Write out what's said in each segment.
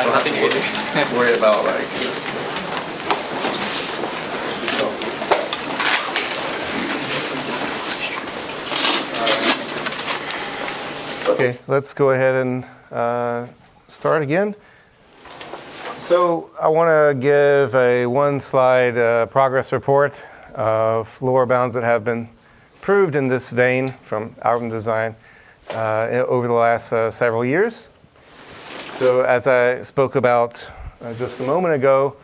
nothing to worry about like. Okay, let's go ahead and start again. So I want to give a one-slide progress report of lower bounds that have been proved in this vein from algorithm design over the last several years. So as I spoke about just a moment ago,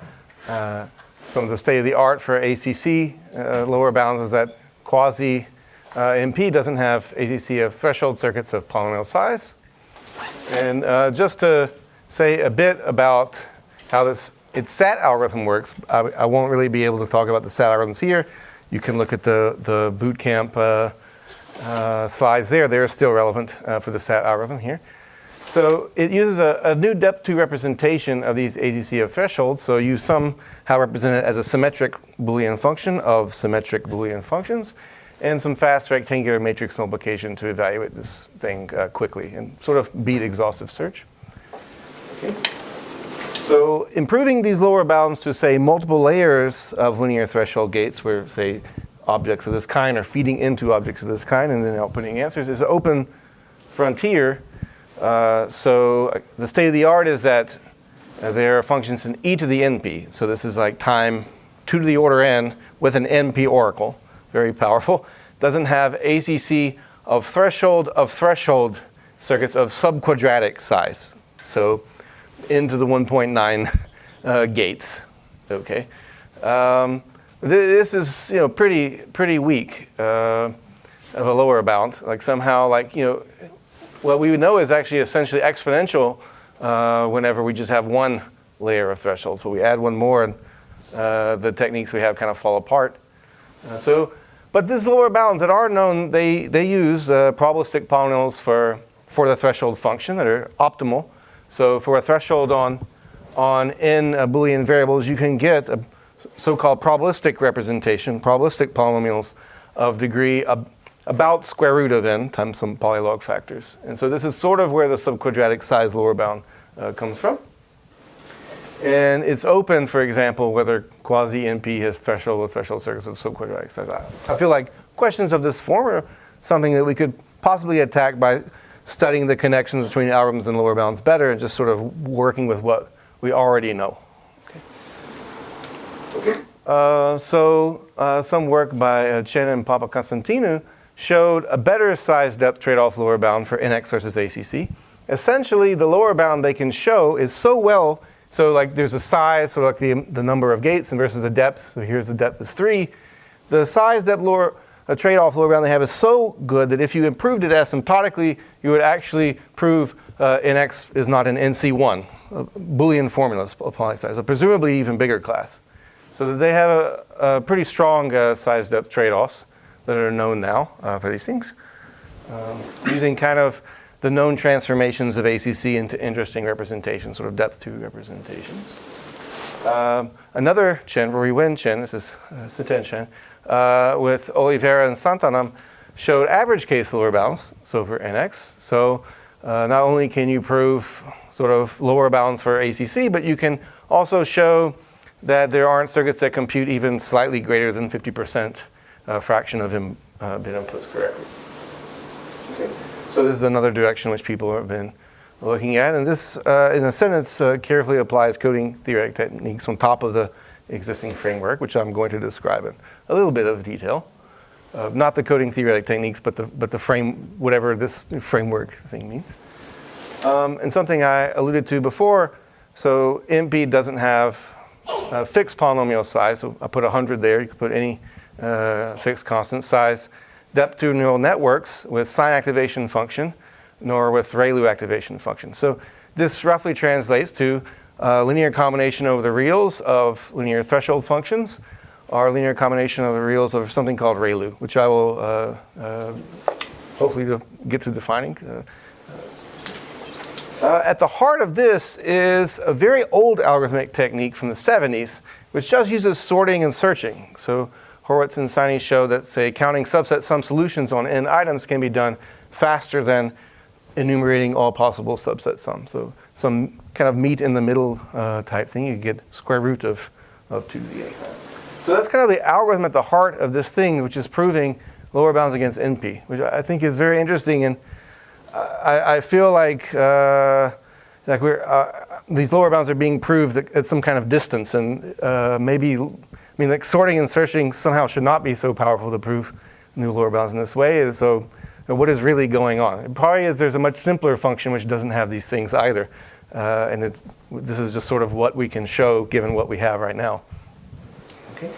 from the state of the art for ACC, lower bounds is that quasi MP doesn't have ACC of threshold circuits of polynomial size. And just to say a bit about how its SAT algorithm works, I won't really be able to talk about the SAT algorithms here. You can look at the boot camp slides there. They're still relevant for the SAT algorithm here. So it uses a new depth 2 representation of these ACC of thresholds. So you somehow represent it as a symmetric Boolean function of symmetric Boolean functions, and some fast rectangular matrix multiplication to evaluate this thing quickly and sort of beat exhaustive search. Okay. So improving these lower bounds to, say, multiple layers of linear threshold gates where, say, objects of this kind are feeding into objects of this kind and then outputting answers is an open frontier. So the state of the art is that there are functions in e to the np. So this is like time 2 to the order n with an np oracle. Very powerful. Doesn't have ACC of threshold circuits of subquadratic size. So into the 1.9 gates. Okay. This is pretty weak of a lower bound. Like somehow what we know is actually essentially exponential whenever we just have one layer of thresholds. But we add one more, and the techniques we have kind of fall apart. But these lower bounds that are known, they use probabilistic polynomials for the threshold function that are optimal. So for a threshold on n Boolean variables, you can get a so-called probabilistic representation, probabilistic polynomials of degree about square root of n times some polylog factors. And so this is sort of where the subquadratic size lower bound comes from. And it's open, for example, whether quasi-NP has threshold or threshold circuits of subquadratic size. I feel like questions of this form are something that we could possibly attack by studying the connections between algorithms and lower bounds better and just sort of working with what we already know. Okay. Some work by Chen and Papakonstantinou showed a better size depth trade-off lower bound for NX versus ACC. Essentially, the lower bound they can show is so like there's a size, so like the number of gates and versus the depth. So here's the depth is 3. The size depth trade-off lower bound they have is so good that if you improved it asymptotically, you would actually prove NX is not an NC1, Boolean formulas applying size, so presumably even bigger class. So that they have a pretty strong size depth trade-offs that are known now for these things, using kind of the known transformations of ACC into interesting representations, sort of depth 2 representations. Another Chen, Rory Wen Chen, this is Siten Chen, with Oliveira and Santanam, showed average case lower bounds, so for NX. So not only can you prove sort of lower bounds for ACC, but you can also show that there aren't circuits that compute even slightly greater than 50% fraction of bit inputs correctly. Okay. So this is another direction which people have been looking at. And this, in a sentence, carefully applies coding theoretic techniques on top of the existing framework, which I'm going to describe in a little bit of detail. Not the coding theoretic techniques, but the whatever this framework thing means. And something I alluded to before, so NP doesn't have a fixed polynomial size. So I put 100 there. You could put any fixed constant size. Depth 2 neural networks with sign activation function, nor with ReLU activation function. So this roughly translates to linear combination over the reals of linear threshold functions, or linear combination of the reals of something called ReLU, which I will hopefully get to defining. At the heart of this is a very old algorithmic technique from the 70s, which just uses sorting and searching. So Horowitz and Saini show that, say, counting subset sum solutions on n items can be done faster than enumerating all possible subset sums. So some kind of meet in the middle type thing. You get square root of 2 to the n. So that's kind of the algorithm at the heart of this thing, which is proving lower bounds against NP, which I think is very interesting. And I feel like these lower bounds are being proved at some kind of distance, and maybe, like sorting and searching somehow should not be so powerful to prove new lower bounds in this way. And so what is really going on? It probably is there's a much simpler function which doesn't have these things either. And this is just sort of what we can show given what we have right now. Okay.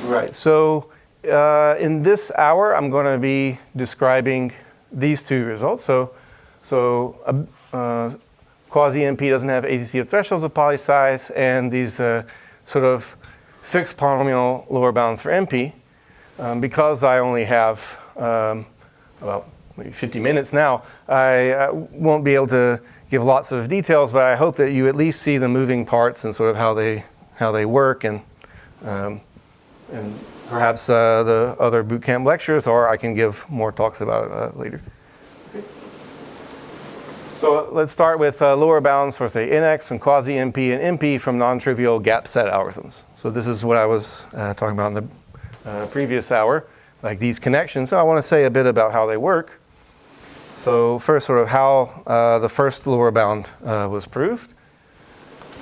Right, so in this hour, I'm going to be describing these two results. So quasi-NP doesn't have ACC of thresholds of poly size, and these sort of fixed polynomial lower bounds for NP. Because I only have about maybe 50 minutes now, I won't be able to give lots of details, but I hope that you at least see the moving parts and sort of how they work, and perhaps the other bootcamp lectures, or I can give more talks about it later. Okay. So let's start with lower bounds for, say, NX and quasi-NP and NP from non-trivial gap set algorithms. So this is what I was talking about in the previous hour, like these connections. So I want to say a bit about how they work. So first, sort of how the first lower bound was proved.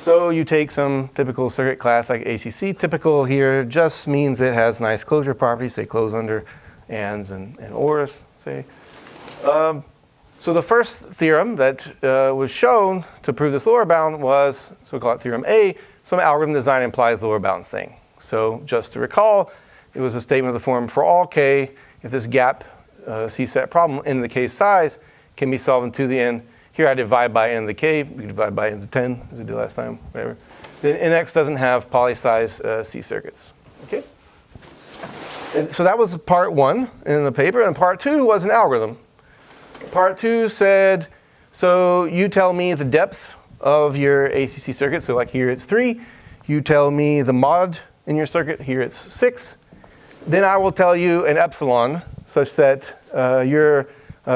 So you take some typical circuit class like ACC. Typical here just means it has nice closure properties, say close under ands and ors, say. So the first theorem that was shown to prove this lower bound was, so we call it theorem A, some algorithm design implies lower bounds thing. So just to recall, it was a statement of the form for all k, if this gap C-set problem in the case size can be solved in 2 to the n. Here I divide by n to the k, we divide by n to 10, as we did last time, whatever. Then NX doesn't have poly-size C circuits, okay? And so that was part 1 in the paper, and part 2 was an algorithm. Part 2 said, so you tell me the depth of your ACC circuit, so like here it's 3. You tell me the mod in your circuit, here it's 6. Then I will tell you an epsilon, such that your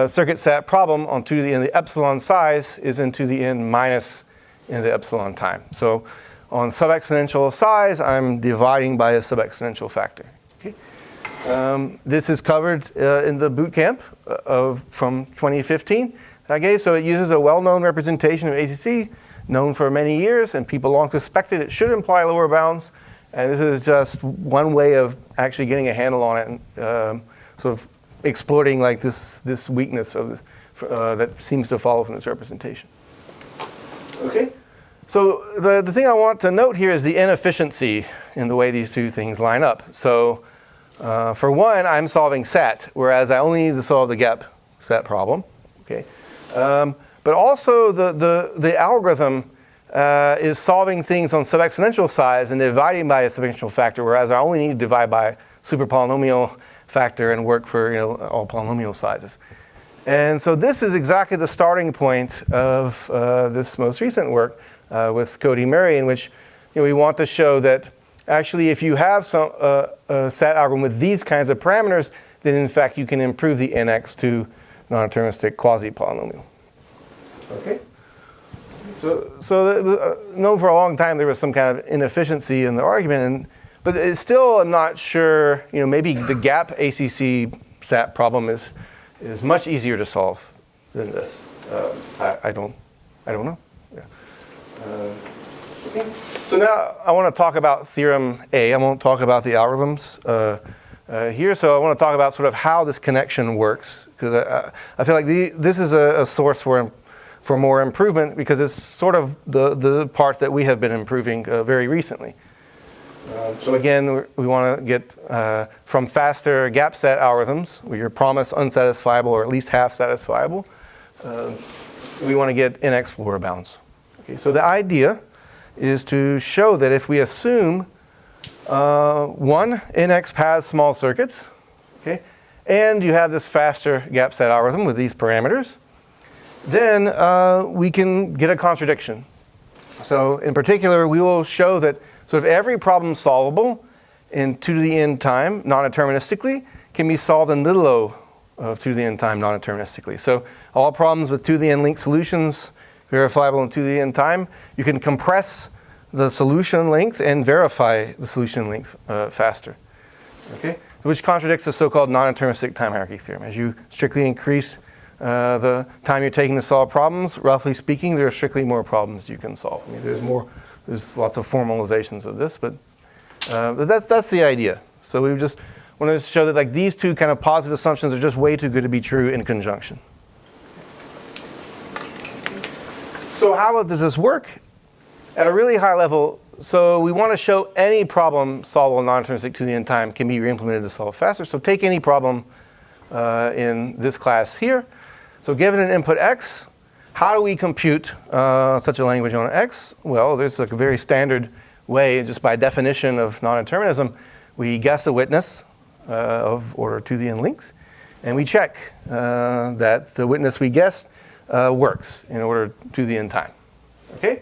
circuit sat problem on 2 to the n, the epsilon size is in 2 to the n minus in the epsilon time. So on sub-exponential size, I'm dividing by a sub-exponential factor. Okay? This is covered in the bootcamp from 2015 that I gave. So it uses a well-known representation of ACC, known for many years, and people long suspected it should imply lower bounds. And this is just one way of actually getting a handle on it and sort of exploiting like this weakness of that seems to follow from this representation. Okay, so the thing I want to note here is the inefficiency in the way these two things line up. So for one, I'm solving SAT, whereas I only need to solve the gap SAT problem. Okay, but also the algorithm is solving things on sub-exponential size and dividing by a sub-exponential factor, whereas I only need to divide by super polynomial factor and work for all polynomial sizes. And so this is exactly the starting point of this most recent work with Cody Murray, in which we want to show that actually if you have some a SAT algorithm with these kinds of parameters, then in fact you can improve the NX to non-deterministic quasi-polynomial. Okay. So known for a long time there was some kind of inefficiency in the argument, but it's still, I'm not sure, maybe the gap ACC SAT problem is much easier to solve than this. I don't know. Yeah. Okay. So now I want to talk about theorem A. I won't talk about the algorithms here. So I want to talk about sort of how this connection works, because I feel like this is a source for more improvement, because it's sort of the part that we have been improving very recently. So again, we want to get from faster gap set algorithms, where your promise unsatisfiable or at least half satisfiable, we want to get NX lower bounds. Okay, so the idea is to show that if we assume one, NX has small circuits, okay, and you have this faster gap set algorithm with these parameters, then we can get a contradiction. So in particular, we will show that sort of every problem solvable in 2 to the n time, non-deterministically, can be solved in little o of 2 to the n time non-deterministically. So all problems with 2 to the n length solutions, verifiable in 2 to the n time, you can compress the solution length and verify the solution length faster. Okay? Which contradicts the so-called non-deterministic time hierarchy theorem. As you strictly increase the time you're taking to solve problems, roughly speaking, there are strictly more problems you can solve. I mean, there's lots of formalizations of this, but that's the idea. So we just wanted to show that like these two kind of positive assumptions are just way too good to be true in conjunction. So how does this work? At a really high level, so we want to show any problem solvable in non-deterministic 2 to the n time can be re-implemented to solve faster. So take any problem in this class here. So given an input x, how do we compute such a language on x? Well, there's like a very standard way, just by definition of non-determinism. We guess a witness of order 2 to the n length, and we check that the witness we guessed works in order 2 to the n time. Okay?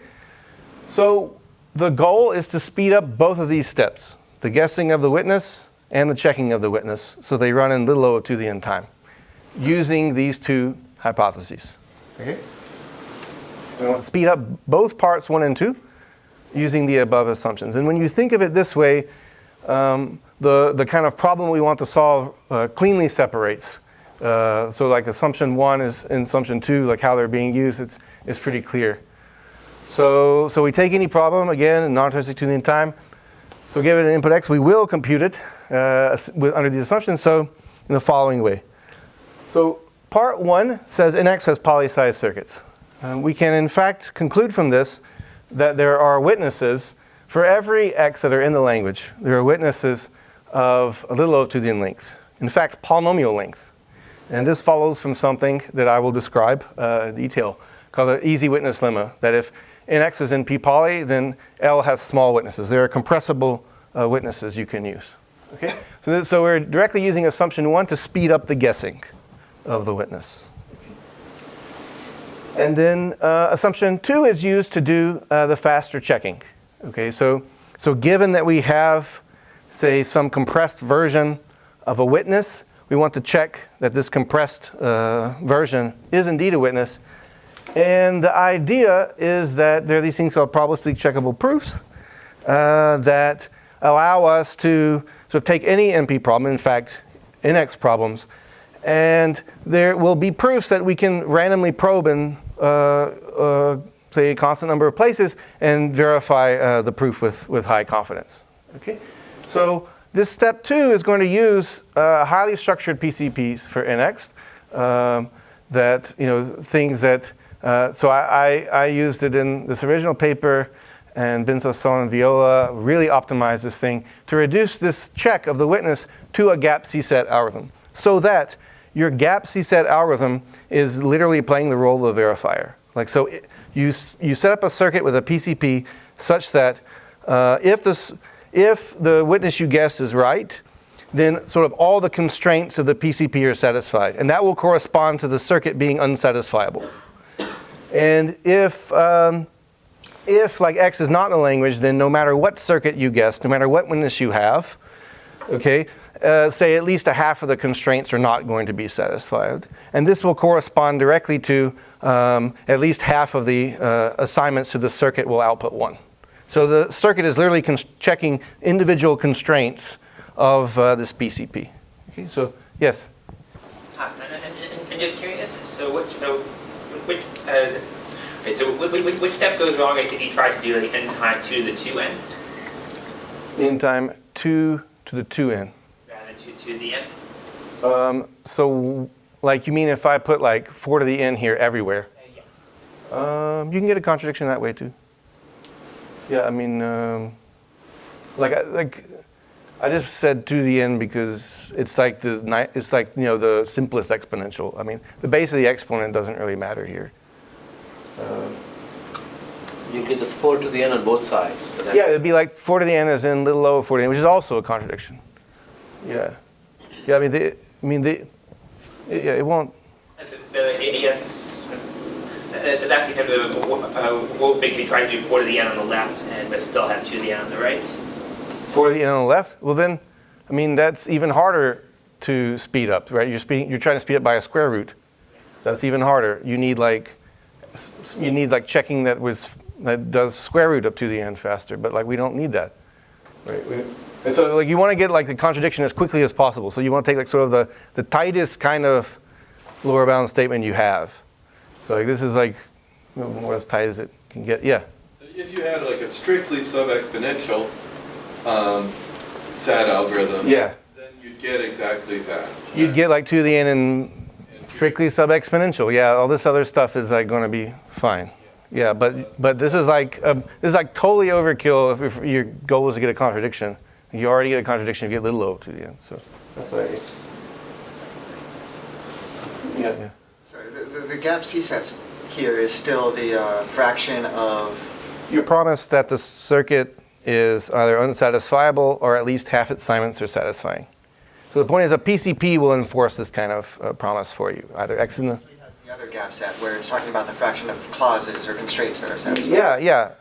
So the goal is to speed up both of these steps, the guessing of the witness and the checking of the witness, so they run in little o of 2 to the n time, using these two hypotheses. Okay? We want to speed up both parts 1 and 2 using the above assumptions. And when you think of it this way, the kind of problem we want to solve cleanly separates. So like assumption 1 is in assumption 2, like how they're being used, it's pretty clear. So we take any problem, again, in non-deterministic 2 to the n time. So given an input x, we will compute it under these assumptions, so in the following way. So part 1 says NX has poly-sized circuits. We can, in fact, conclude from this that there are witnesses for every x that are in the language. There are witnesses of a little o 2 to the n length. In fact, polynomial length. And this follows from something that I will describe in detail, called the easy witness lemma, that if NX is in p-poly, then L has small witnesses. There are compressible witnesses you can use. Okay? So we're directly using assumption 1 to speed up the guessing of the witness. And then assumption 2 is used to do the faster checking. Okay, so given that we have, say, some compressed version of a witness, we want to check that this compressed version is indeed a witness. And the idea is that there are these things called probabilistically checkable proofs that allow us to sort of take any NP problem, in fact, NX problems, and there will be proofs that we can randomly probe in, say, a constant number of places and verify the proof with high confidence. Okay? So this step 2 is going to use highly structured PCPs for NX. That, things that, so I used it in this original paper, and Binzo, Son, and Viola really optimized this thing to reduce this check of the witness to a gap C-set algorithm, so that your gap C-set algorithm is literally playing the role of a verifier. Like, so you set up a circuit with a PCP such that if the witness you guessed is right, then sort of all the constraints of the PCP are satisfied. And that will correspond to the circuit being unsatisfiable. And if like X is not in the language, then no matter what circuit you guess, no matter what witness you have, okay, say at least a half of the constraints are not going to be satisfied. And this will correspond directly to at least half of the assignments to the circuit will output 1. So the circuit is literally checking individual constraints of this PCP. Okay, so yes? I'm just curious, so which step goes wrong if you try to do like n time 2 to the 2n? N time 2 to the 2n. Rather than 2 to the n? So like you mean if I put like 4 to the n here everywhere? Yeah. You can get a contradiction that way too. Yeah, I mean, I just said 2 to the n because it's like the simplest exponential. I mean, the base of the exponent doesn't really matter here. You get the 4 to the n on both sides. So yeah, it'd be like 4 to the n is in little o of 4 to the n, which is also a contradiction. Yeah. Yeah, it won't. The ADS is actually kind of what big if you try to do 4 to the n on the left but still have 2 to the n on the right? 4 to the n on the left? Well then, I mean, that's even harder to speed up, right? You're trying to speed up by a square root. That's even harder. You need like checking that does square root up to the n faster, but like we don't need that, right? And so like you want to get like the contradiction as quickly as possible. So you want to take like sort of the tightest kind of lower bound statement you have. So like this is like more as tight as it can get. Yeah. So if you had like a strictly sub-exponential SAT algorithm, yeah, then you'd get exactly that. You'd get like 2 to the n and strictly sub-exponential. Yeah, all this other stuff is like going to be fine. Yeah, but this is like totally overkill if your goal is to get a contradiction. You already get a contradiction, you get little o to the n. So that's like yeah. Sorry, the gap C-sets here is still the fraction of... You promise that the circuit is either unsatisfiable or at least half its assignments are satisfying. So the point is a PCP will enforce this kind of promise for you. Either X in the... The other gap set where it's talking about the fraction of clauses or constraints that are satisfied. Yeah.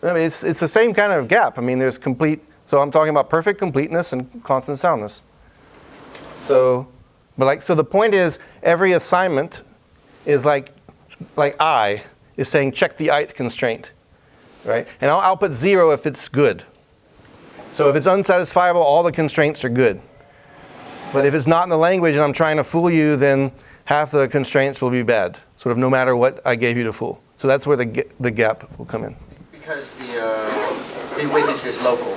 I mean, it's the same kind of gap. I mean, there's complete... So I'm talking about perfect completeness and constant soundness. So the point is every assignment is like I is saying check the ith constraint, right? And I'll output 0 if it's good. So if it's unsatisfiable, all the constraints are good. But if it's not in the language and I'm trying to fool you, then half the constraints will be bad, sort of no matter what I gave you to fool. So that's where the gap will come in. Because the witness is local.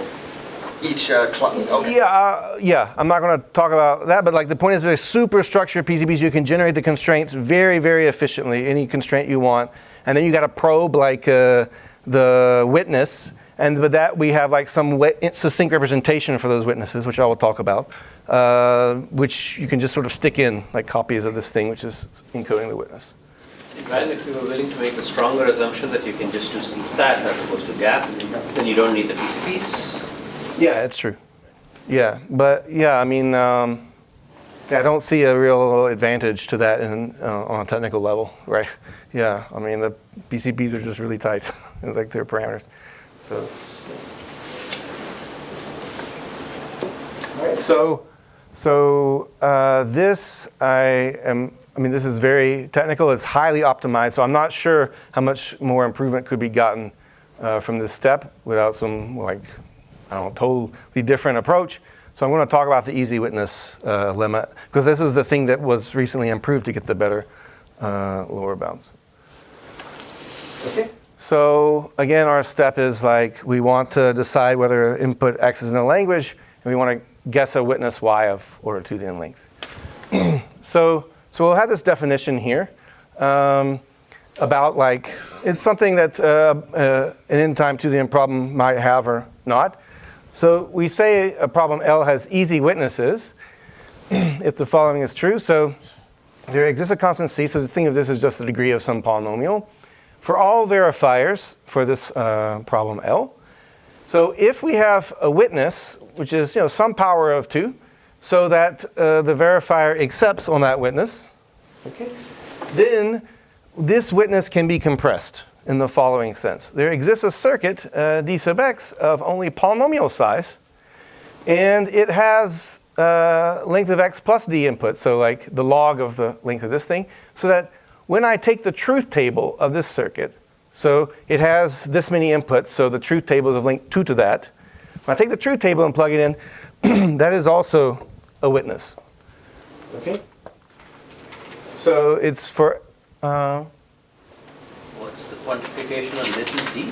Each okay. Yeah. I'm not going to talk about that, but like the point is, there's super structured PCBs. You can generate the constraints very, very efficiently, any constraint you want, and then you got to probe like the witness, and with that we have like some succinct representation for those witnesses, which I will talk about, which you can just sort of stick in like copies of this thing, which is encoding the witness. Ryan, if you were willing to make a stronger assumption that you can just do CSAT as opposed to gap, then you don't need the PCBs. Yeah, it's true. Yeah, but yeah, I mean, I don't see a real advantage to that on a technical level, right? Yeah, I mean, the PCBs are just really tight, like their parameters. So, all right, so this this is very technical. It's highly optimized, so I'm not sure how much more improvement could be gotten from this step without some totally different approach. So I'm going to talk about the easy witness limit, because this is the thing that was recently improved to get the better lower bounds. Okay. So again, our step is like we want to decide whether input X is in a language, and we want to guess a witness Y of order 2 to the n length. So we'll have this definition here about like it's something that an n time 2 to the n problem might have or not. So we say a problem L has easy witnesses if the following is true. So there exists a constant C, so think of this as just the degree of some polynomial, for all verifiers for this problem L. So if we have a witness, which is some power of 2, so that the verifier accepts on that witness, okay, then this witness can be compressed in the following sense. There exists a circuit, d sub x, of only polynomial size, and it has length of x plus d input, so like the log of the length of this thing, so that when I take the truth table of this circuit, so it has this many inputs, so the truth table is of length 2 to that. When I take the truth table and plug it in, that is also a witness. Okay? So it's for... What's the quantification on little d?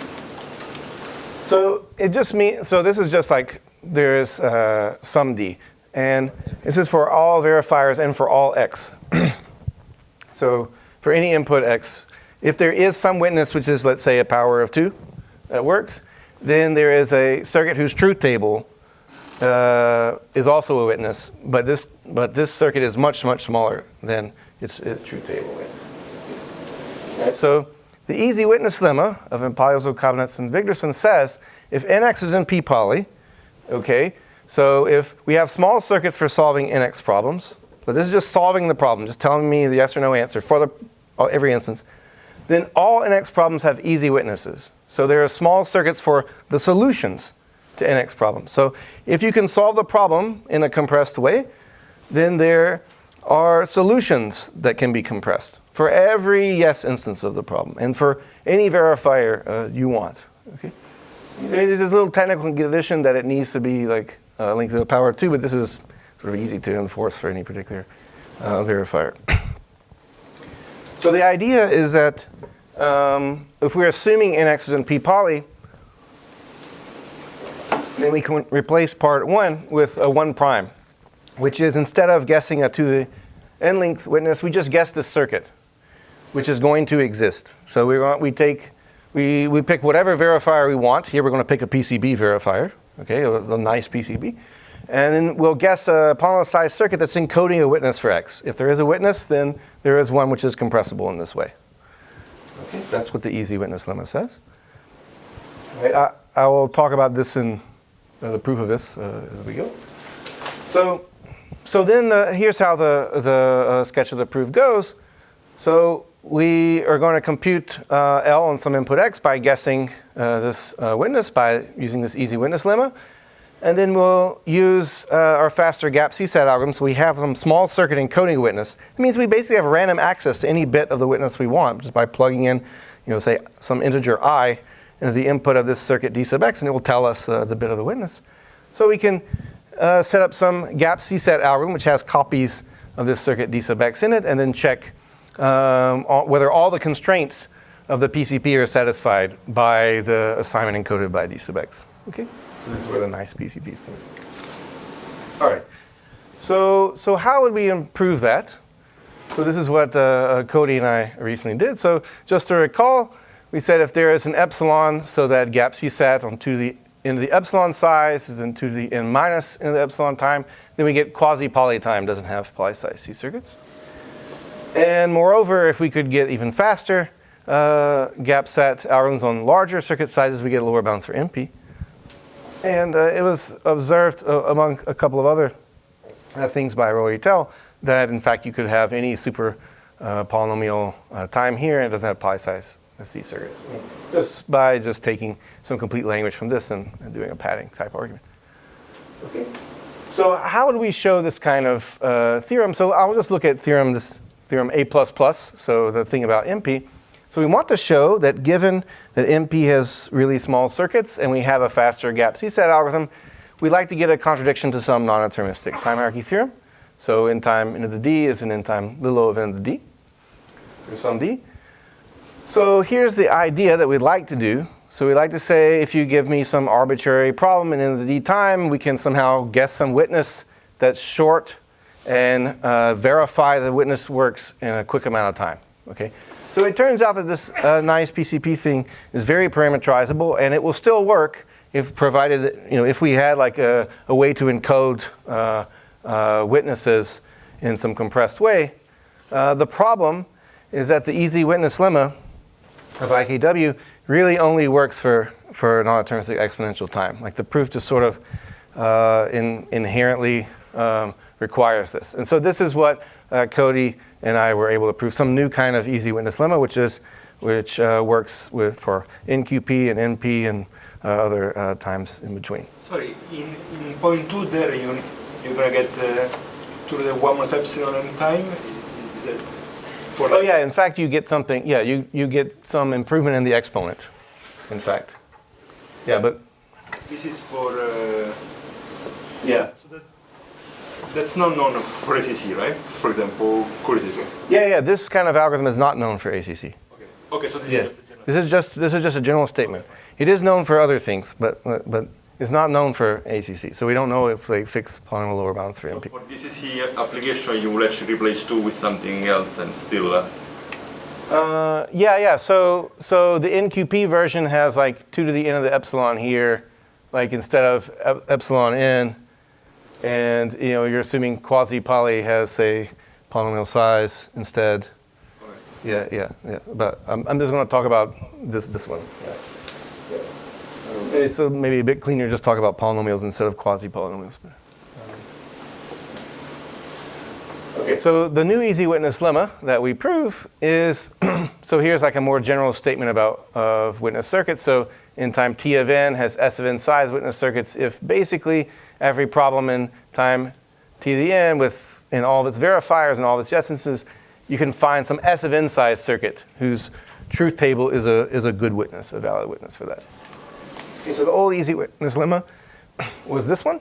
So it just means, so this is just like there is some d. And this is for all verifiers and for all x. So for any input x, if there is some witness, which is, let's say, a power of 2 that works, then there is a circuit whose truth table is also a witness. But this circuit is much, much smaller than its truth table. Right, so the easy witness lemma of Impagliazzo, Kabinetz, and Vigderson says if nx is in p-poly, okay, so if we have small circuits for solving nx problems, but this is just solving the problem, just telling me the yes or no answer for every instance, then all nx problems have easy witnesses. So there are small circuits for the solutions to nx problems. So if you can solve the problem in a compressed way, then there are solutions that can be compressed for every yes instance of the problem and for any verifier you want. Okay? There's this little technical condition that it needs to be like linked to the power 2, but this is sort of easy to enforce for any particular verifier. So the idea is that if we're assuming NX is in P poly, then we can replace part 1 with a 1 prime, which is instead of guessing a to the n-length witness, we just guess this circuit, which is going to exist. So we pick whatever verifier we want. Here we're going to pick a PCB verifier, okay, a nice PCB. And then we'll guess a polynomial-sized circuit that's encoding a witness for X. If there is a witness, then there is one which is compressible in this way. Okay, that's what the easy witness lemma says. Right, I will talk about this in the proof of this as we go. So then here's how the sketch of the proof goes. So we are going to compute L on some input X by guessing this witness by using this easy witness lemma. And then we'll use our faster gap CSAT algorithm. So we have some small circuit encoding a witness. It means we basically have random access to any bit of the witness we want just by plugging in, say some integer I into the input of this circuit D sub X, and it will tell us the bit of the witness. So we can set up some gap CSAT algorithm which has copies of this circuit D sub X in it, and then check whether all the constraints of the PCP are satisfied by the assignment encoded by D sub X. Okay? So this is where the nice PCPs come in. All right. So how would we improve that? So this is what Cody and I recently did. So just to recall, we said if there is an epsilon, so that gap CSAT on 2 to the n to the epsilon size is in 2 to the n minus n to the epsilon time, then we get quasi-poly time, doesn't have poly-size C circuits. And moreover, if we could get even faster gap set algorithms on larger circuit sizes, we get lower bounds for NP. And it was observed among a couple of other things by Roy et al. That in fact you could have any super polynomial time here, and it doesn't have poly-size C circuits. Just by taking some complete language from this and doing a padding type argument. Okay. So how would we show this kind of theorem? So I'll just look at this theorem A++, so the thing about NP. So we want to show that given that NP has really small circuits and we have a faster gap CSAT algorithm, we'd like to get a contradiction to some non-deterministic time hierarchy theorem. So n time n to the d is an n time little o of n to the d, or some d. So here's the idea that we'd like to do. So we'd like to say if you give me some arbitrary problem in n to the d time, we can somehow guess some witness that's short and verify the witness works in a quick amount of time. Okay? So it turns out that this nice PCP thing is very parameterizable, and it will still work if provided that, if we had like a way to encode witnesses in some compressed way. The problem is that the easy witness lemma of IKW really only works for non-deterministic exponential time. Like the proof just sort of inherently requires this. And so this is what Cody and I were able to prove, some new kind of easy witness lemma, which works for NQP and NP and other times in between. Sorry, in point 2 there, you're going to get to the 1 minus epsilon n time? Is that for Oh yeah, in fact you get something, yeah, you get some improvement in the exponent, in fact. Yeah, but... This is for... yeah. So that's not known for ACC, right? For example, curiosity. Yeah, this kind of algorithm is not known for ACC. Okay, so this Yeah. This is just a general statement. It is known for other things, but it's not known for ACC. So we don't know if they fix polynomial lower bounds for NP. For DCC application, you will actually replace 2 with something else and still... Yeah. So the NQP version has like 2 to the n of the epsilon here, like instead of epsilon n. And you're assuming quasi-poly has, say, polynomial size instead. Yeah. But I'm just going to talk about this one. Yeah. So maybe a bit cleaner, just talk about polynomials instead of quasi-polynomials. Okay, so the new easy witness lemma that we prove is, so here's like a more general statement of witness circuits. So in time t of n has s of n size witness circuits if basically every problem in time t to the n with in all of its verifiers and all of its essences, you can find some S of n size circuit whose truth table is a good witness, a valid witness for that. Okay, so the old easy witness lemma was this one.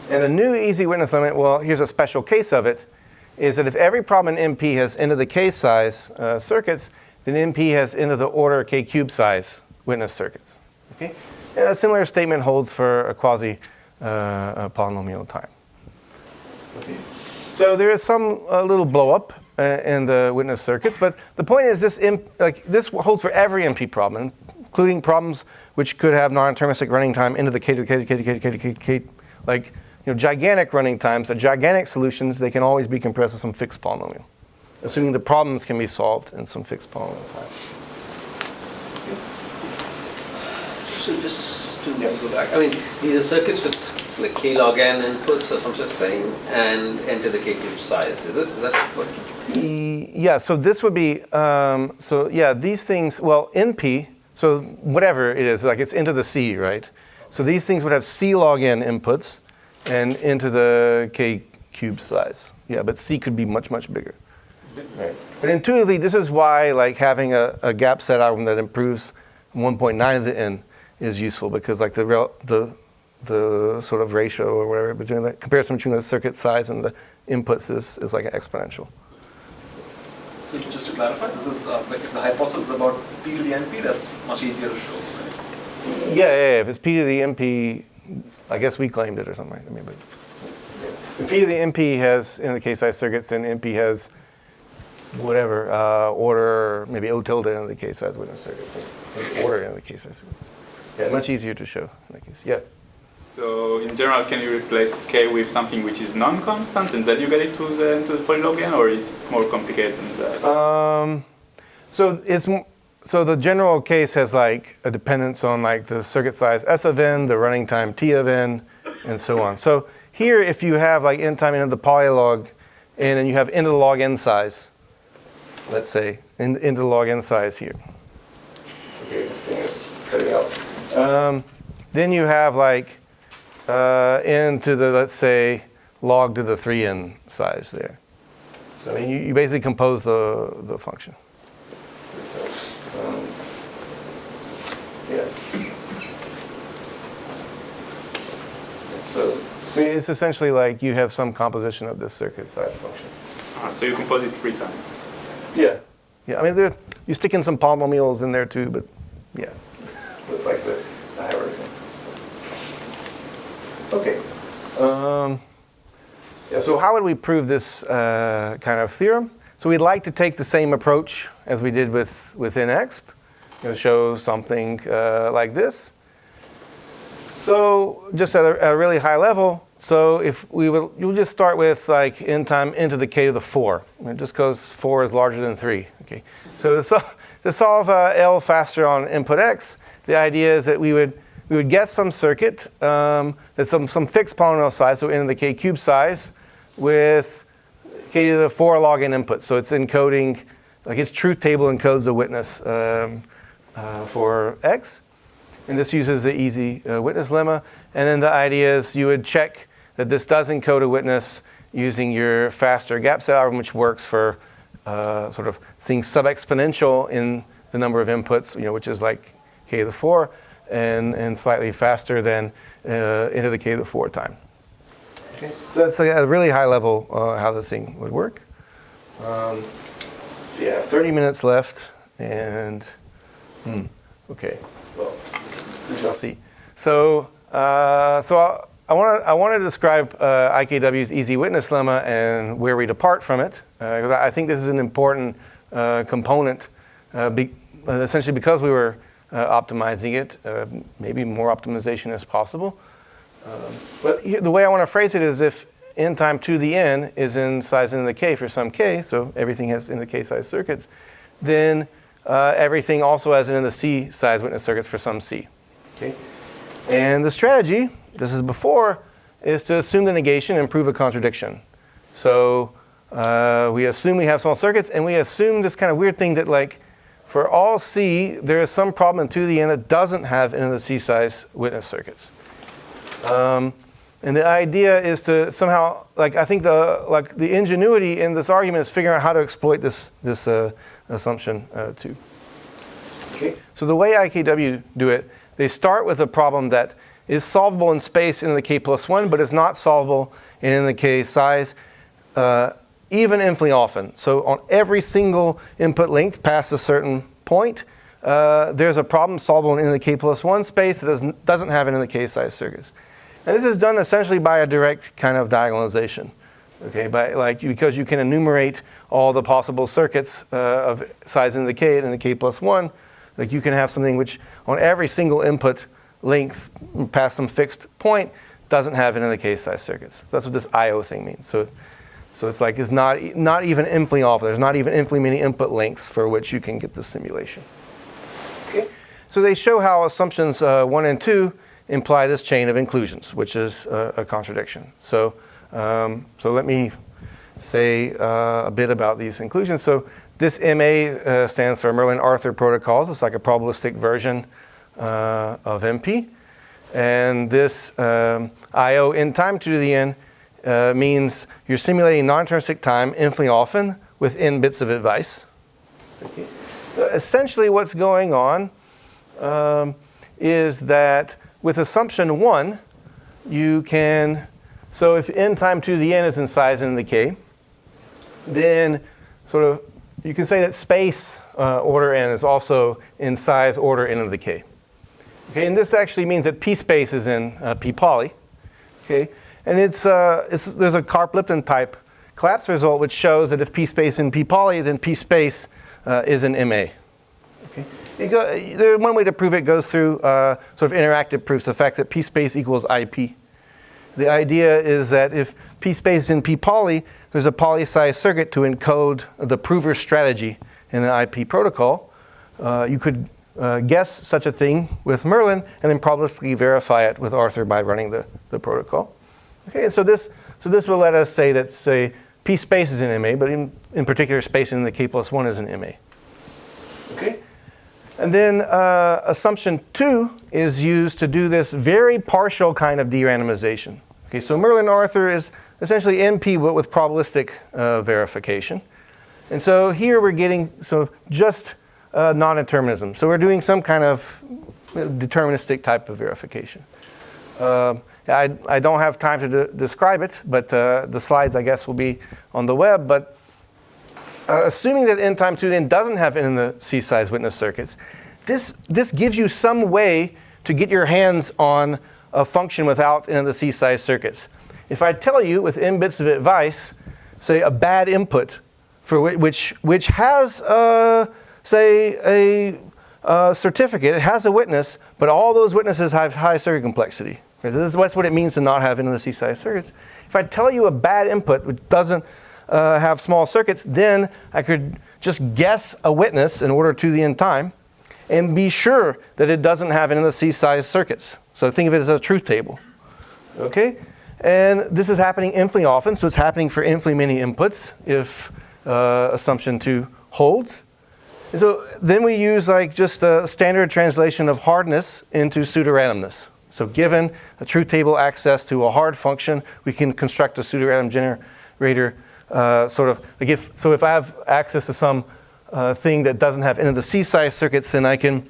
And the new easy witness limit, well, here's a special case of it, is that if every problem in MP has n to the k size circuits, then MP has n to the order k cube size witness circuits. Okay? And a similar statement holds for a quasi polynomial time. Okay. So there is some little blow up in the witness circuits, but the point is this holds for every MP problem, including problems which could have non-deterministic running time into the k to the k to the k to the k to the k, like gigantic running times, gigantic solutions, they can always be compressed to some fixed polynomial, assuming the problems can be solved in some fixed polynomial time. So just to go back, I mean, these are circuits with like k log n inputs or some such thing, and n to the k cube size, is it? Is that what? Yeah, so this would be, so yeah, these things, well, NP, so whatever it is, like it's into the C, right? So these things would have C log n inputs and into the k cube size. Yeah, but C could be much, much bigger. Right. But intuitively, this is why like having a gap set algorithm that improves 1.9 of the n is useful, because like the sort of ratio or whatever between the comparison between the circuit size and the inputs is like an exponential. So just to clarify, this is like if the hypothesis is about P to the NP, that's much easier to show, right? Yeah. If it's P to the NP, I guess we claimed it or something. I mean, but if P to the NP has in the k size circuits, then NP has whatever order, maybe O tilde in the k size witness circuits, and order in the k size circuits. Yeah, much easier to show in that case. Yeah. So in general, can you replace k with something which is non-constant, and then you get it to the polylog n, or is it more complicated than that? So the general case has like a dependence on like the circuit size S of n, the running time T of n, and so on. So here, if you have like n time into the polylog, and then you have n to the log n size, let's say into the log n size here. Okay, this thing is cutting out. Then you have like n to the, let's say, log to the 3n size there. So I mean, you basically compose the function. So, yeah. So I mean, it's essentially like you have some composition of this circuit size function. So you compose it 3 times. Yeah. Yeah. I mean, you stick in some polynomials in there too, but yeah, it's like the hierarchy. Okay. Yeah, so how would we prove this kind of theorem? So we'd like to take the same approach as we did with NXP, show something like this. So just at a really high level, so if you'll just start with like n time into the k to the 4. And just because 4 is larger than 3. Okay. So to solve L faster on input x, the idea is that we would guess some circuit that's some fixed polynomial size, so n to the k cube size, with k to the 4 log n inputs. So it's encoding, like its truth table encodes a witness for x. And this uses the easy witness lemma. And then the idea is you would check that this does encode a witness using your faster gap set algorithm, which works for sort of things sub-exponential in the number of inputs, which is like k to the 4, and slightly faster than into the k to the 4 time. Okay. So that's at a really high level how the thing would work. So yeah, 30 minutes left, and okay, well, we shall see. So I want to describe IKW's easy witness lemma and where we depart from it, because I think this is an important component, essentially because we were optimizing it, maybe more optimization is possible. But the way I want to phrase it is if n time to the n is in size n to the k for some k, so everything has n to the k size circuits, then everything also has n to the c size witness circuits for some c. Okay? And the strategy, this is before, is to assume the negation and prove a contradiction. So we assume we have small circuits, and we assume this kind of weird thing that like for all c, there is some problem in 2 to the n that doesn't have n to the c size witness circuits. And And the idea is to somehow, like I think the ingenuity in this argument is figuring out how to exploit this assumption too. Okay. So the way IKW do it, they start with a problem that is solvable in space in the k+1, but is not solvable in the k size even infinitely often. So on every single input length past a certain point, there's a problem solvable in the k+1 space that doesn't have it in the k size circuits. And this is done essentially by a direct kind of diagonalization. Okay, because you can enumerate all the possible circuits of size in the k and in the k+1. Like you can have something which on every single input length past some fixed point doesn't have it in the k size circuits. That's what this IO thing means. So it's like it's not even infinitely often. There's not even infinitely many input lengths for which you can get this simulation. Okay. So they show how assumptions 1 and 2 imply this chain of inclusions, which is a contradiction. So let me say a bit about these inclusions. So this MA stands for Merlin-Arthur protocols. It's like a probabilistic version of MP. And this IO in time 2 to the n means you're simulating non-deterministic time infinitely often with n bits of advice. Okay. Essentially what's going on is that with assumption 1, you can, so if n time 2 to the n is in size n to the k, then sort of you can say that space order n is also in size order n to the k. Okay, and this actually means that p space is in p poly. Okay, and there's a Karp-Lipton type collapse result which shows that if p space in p poly, then p space is in MA. Okay, one way to prove it goes through sort of interactive proofs, the fact that p space equals IP. The idea is that if p space is in p poly, there's a poly-sized circuit to encode the prover strategy in the IP protocol. You could guess such a thing with Merlin and then probabilistically verify it with Arthur by running the protocol. Okay, and so this will let us say that, say, p space is in MA, but in particular space in the k+1 is in MA. Okay, and then assumption 2 is used to do this very partial kind of de-randomization. Okay, so Merlin-Arthur is essentially NP but with probabilistic verification. And so here we're getting sort of just non-determinism. So we're doing some kind of deterministic type of verification. I don't have time to describe it, but the slides, I guess, will be on the web. But assuming that n time 2 then doesn't have n in the C-size witness circuits, this gives you some way to get your hands on a function without n in the C-size circuits. If I tell you with n bits of advice, say a bad input for which has say a certificate, it has a witness, but all those witnesses have high circuit complexity. That's what it means to not have n in the C-size circuits. If I tell you a bad input which doesn't have small circuits, then I could just guess a witness in order to the n time and be sure that it doesn't have n in the C-size circuits. So think of it as a truth table. Okay? And this is happening infinitely often, so it's happening for infinitely many inputs if assumption 2 holds. And so then we use like just a standard translation of hardness into pseudorandomness. So given a truth table access to a hard function, we can construct a pseudorandom generator sort of like if I have access to some thing that doesn't have n of the C-size circuits, then I can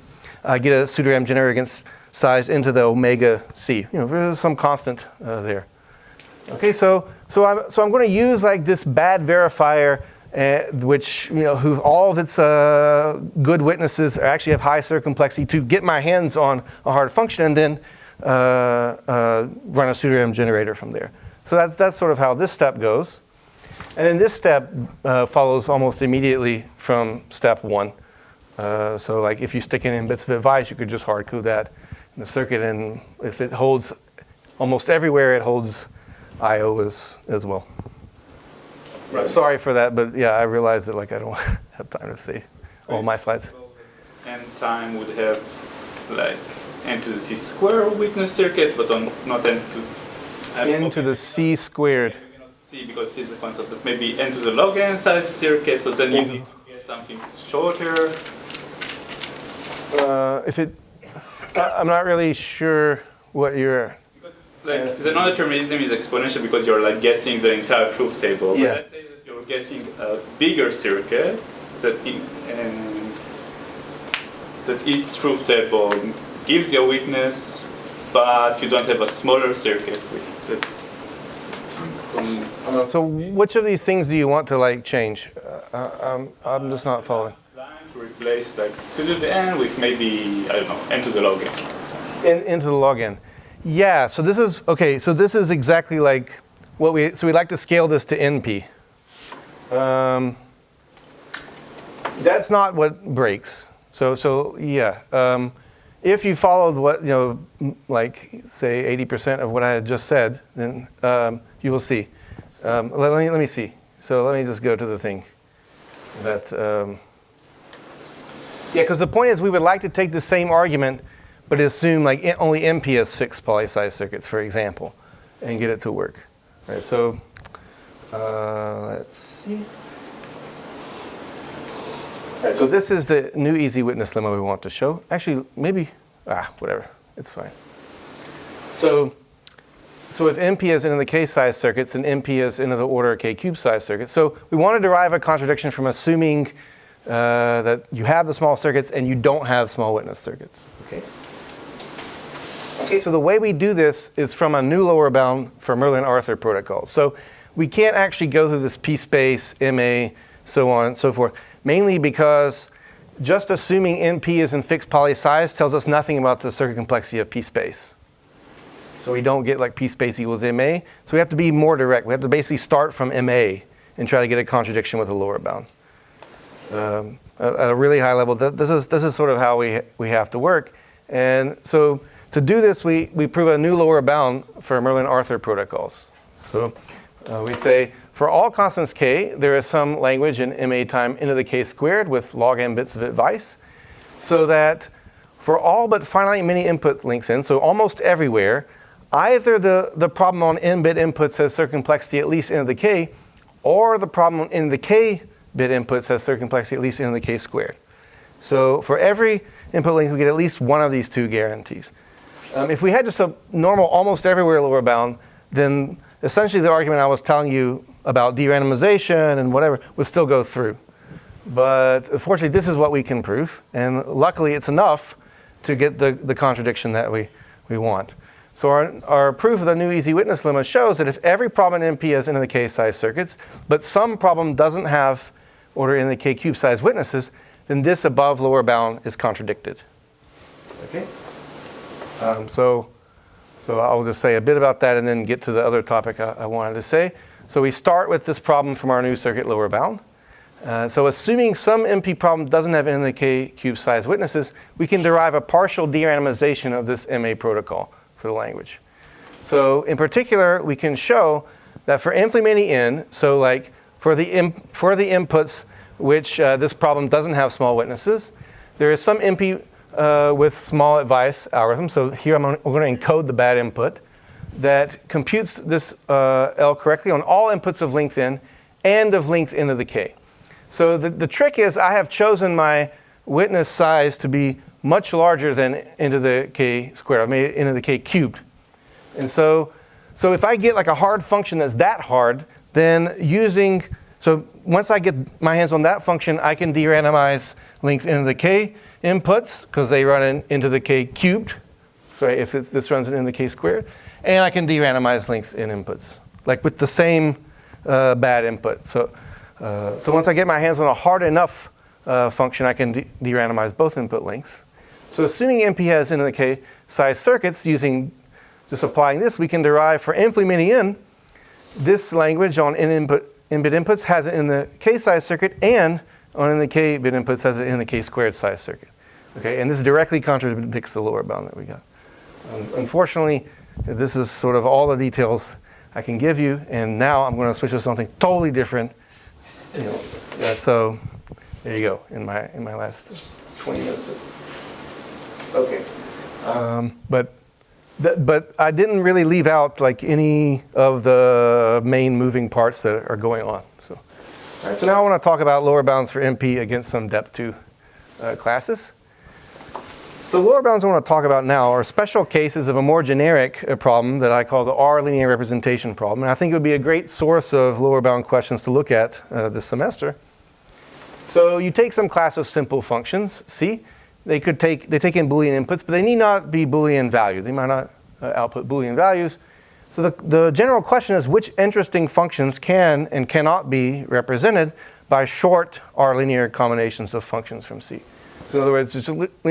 get a pseudorandom generator against size into the omega c. You know, there's some constant there. Okay, so I'm going to use like this bad verifier, which who all of its good witnesses actually have high circuit complexity to get my hands on a hard function, and then run a pseudorandom generator from there. So that's sort of how this step goes, and then this step follows almost immediately from step 1. So like if you stick in bits of advice, you could just hard code that in the circuit, and if it holds almost everywhere, it holds IO as well. Right. Sorry for that, but yeah, I realize that like I don't have time to see all my slides. N time would have like n to the c squared witness circuit, but not n to n to the c squared. We cannot see because c is a constant, but maybe n to the log n size circuit. So then you need to get something shorter. I'm not really sure what you're. Like the non-determinism is exponential because you're like guessing the entire truth table. But Yeah. let's say that you're guessing a bigger circuit that that its truth table gives you a witness, but you don't have a smaller circuit with that. So which of these things do you want to like change? I'm just not following. Line to replace like to do the n with maybe, I don't know, n to the log n. Into the log n. Yeah, so this is, okay, so this is exactly like what so we like to scale this to NP. That's not what breaks. So yeah, if you followed what, like say 80% of what I had just said, then you will see. Let me see. So let me just go to the thing that, yeah, because the point is we would like to take the same argument but assume like only NP has fixed poly-size circuits, for example, and get it to work. Right, so let's see. Right, so this is the new easy witness lemma we want to show. Actually, maybe, whatever, it's fine. So if NP is into the k size circuits and NP is into the order k cube size circuits, so we want to derive a contradiction from assuming that you have the small circuits and you don't have small witness circuits. Okay, so the way we do this is from a new lower bound for Merlin-Arthur protocol. So we can't actually go through this p-space, MA, so on and so forth, mainly because just assuming NP is in fixed poly size tells us nothing about the circuit complexity of p-space. So we don't get like p-space equals MA. So we have to be more direct. We have to basically start from MA and try to get a contradiction with a lower bound. At a really high level, this is sort of how we have to work. And so to do this, we prove a new lower bound for Merlin-Arthur protocols. So we say, for all constants k, there is some language in MA time into the k squared with log n bits of advice, so that for all but finite many input links in, so almost everywhere, either the problem on n-bit inputs has circuit complexity at least into the k, or the problem in the k-bit inputs has circuit complexity at least into the k squared. So for every input link, we get at least one of these two guarantees. If we had just a normal almost everywhere lower bound, then essentially the argument I was telling you about de-randomization and whatever would still go through. But unfortunately, this is what we can prove. And luckily, it's enough to get the contradiction that we want. So our proof of the new easy witness lemma shows that if every problem in NP has n to the k size circuits, but some problem doesn't have order n to the k cube size witnesses, then this above lower bound is contradicted. Okay? So I'll just say a bit about that and then get to the other topic I wanted to say. So we start with this problem from our new circuit lower bound. So assuming some NP problem doesn't have n to the k cube size witnesses, we can derive a partial de-randomization of this MA protocol for the language. So in particular, we can show that for infinitely many n, so like for the inputs which this problem doesn't have small witnesses, there is some NP with small advice algorithm. So here we're going to encode the bad input that computes this L correctly on all inputs of length n and of length n to the k. So the trick is I have chosen my witness size to be much larger than n to the k squared. I've made it n to the k cubed. And so if I get like a hard function that's that hard, then so once I get my hands on that function, I can de-randomize length n to the k inputs because they run into the k cubed, right, if this runs into the k squared. And I can de-randomize length n inputs, like with the same bad input. So once I get my hands on a hard enough function, I can de-randomize both input lengths. So assuming NP has n to the k size circuits, using just applying this, we can derive for infinitely many n, this language on n-bit inputs has it in the k size circuit, and on n to the k bit inputs has it in the k squared size circuit. Okay, and this directly contradicts the lower bound that we got. Unfortunately, this is sort of all the details I can give you, and now I'm going to switch to something totally different. So there you go. In my last 20 minutes. Okay, but I didn't really leave out like any of the main moving parts that are going on. So, all right, so now I want to talk about lower bounds for NP against some depth 2 classes. So lower bounds I want to talk about now are special cases of a more generic problem that I call the R linear representation problem. And I think it would be a great source of lower bound questions to look at this semester. So you take some class of simple functions, C. They take in Boolean inputs, but they need not be Boolean value. They might not output Boolean values. So the general question is which interesting functions can and cannot be represented by short R linear combinations of functions from C. So in other words, just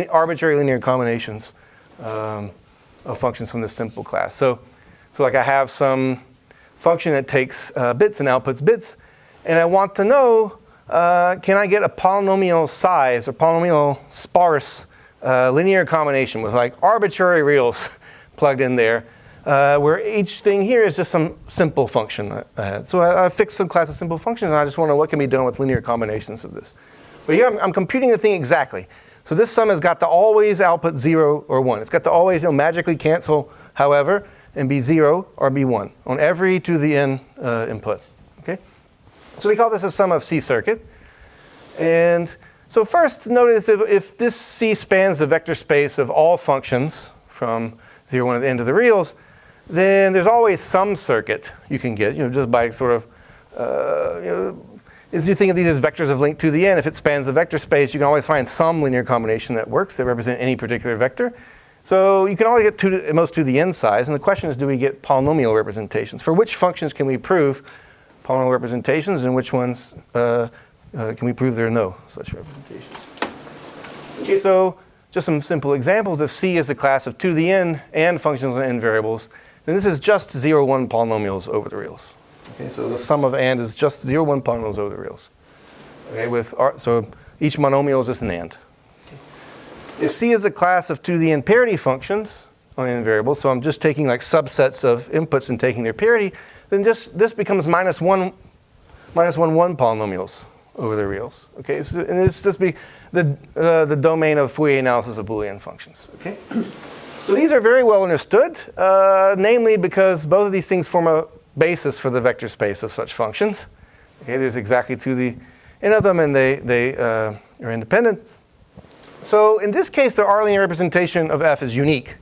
arbitrary linear combinations of functions from this simple class. So like I have some function that takes bits and outputs bits, and I want to know, can I get a polynomial size or polynomial sparse linear combination with like arbitrary reals plugged in there, where each thing here is just some simple function I had. So I fixed some class of simple functions, and I just want to know what can be done with linear combinations of this. But here I'm computing the thing exactly. So this sum has got to always output 0 or 1. It's got to always magically cancel, however, and be 0 or be 1 on every to the n input. Okay? So we call this a sum of C circuit. And so first notice if this C spans the vector space of all functions from 0, 1 at the end of the reals, then there's always some circuit you can get, just by sort of, as you think of these as vectors of length to the n, if it spans the vector space, you can always find some linear combination that works that represent any particular vector. So you can always get at most to the n size, and the question is, do we get polynomial representations? For which functions can we prove polynomial representations, and which ones can we prove there are no such representations? Okay, so just some simple examples. If C is a class of 2 to the n and functions on n variables, then this is just 0, 1 polynomials over the reals. Okay, so the sum of and is just 0, 1 polynomials over the reals. Okay, so each monomial is just an and. Okay. If C is a class of 2 to the n parity functions on n variables, so I'm just taking like subsets of inputs and taking their parity, then this becomes minus 1 polynomials over the reals. Okay, so, and this be the domain of Fourier analysis of Boolean functions. Okay, so these are very well understood, namely because both of these things form a basis for the vector space of such functions. Okay, there's exactly 2 to the n of them, and they are independent. So in this case, the R linear representation of f is unique.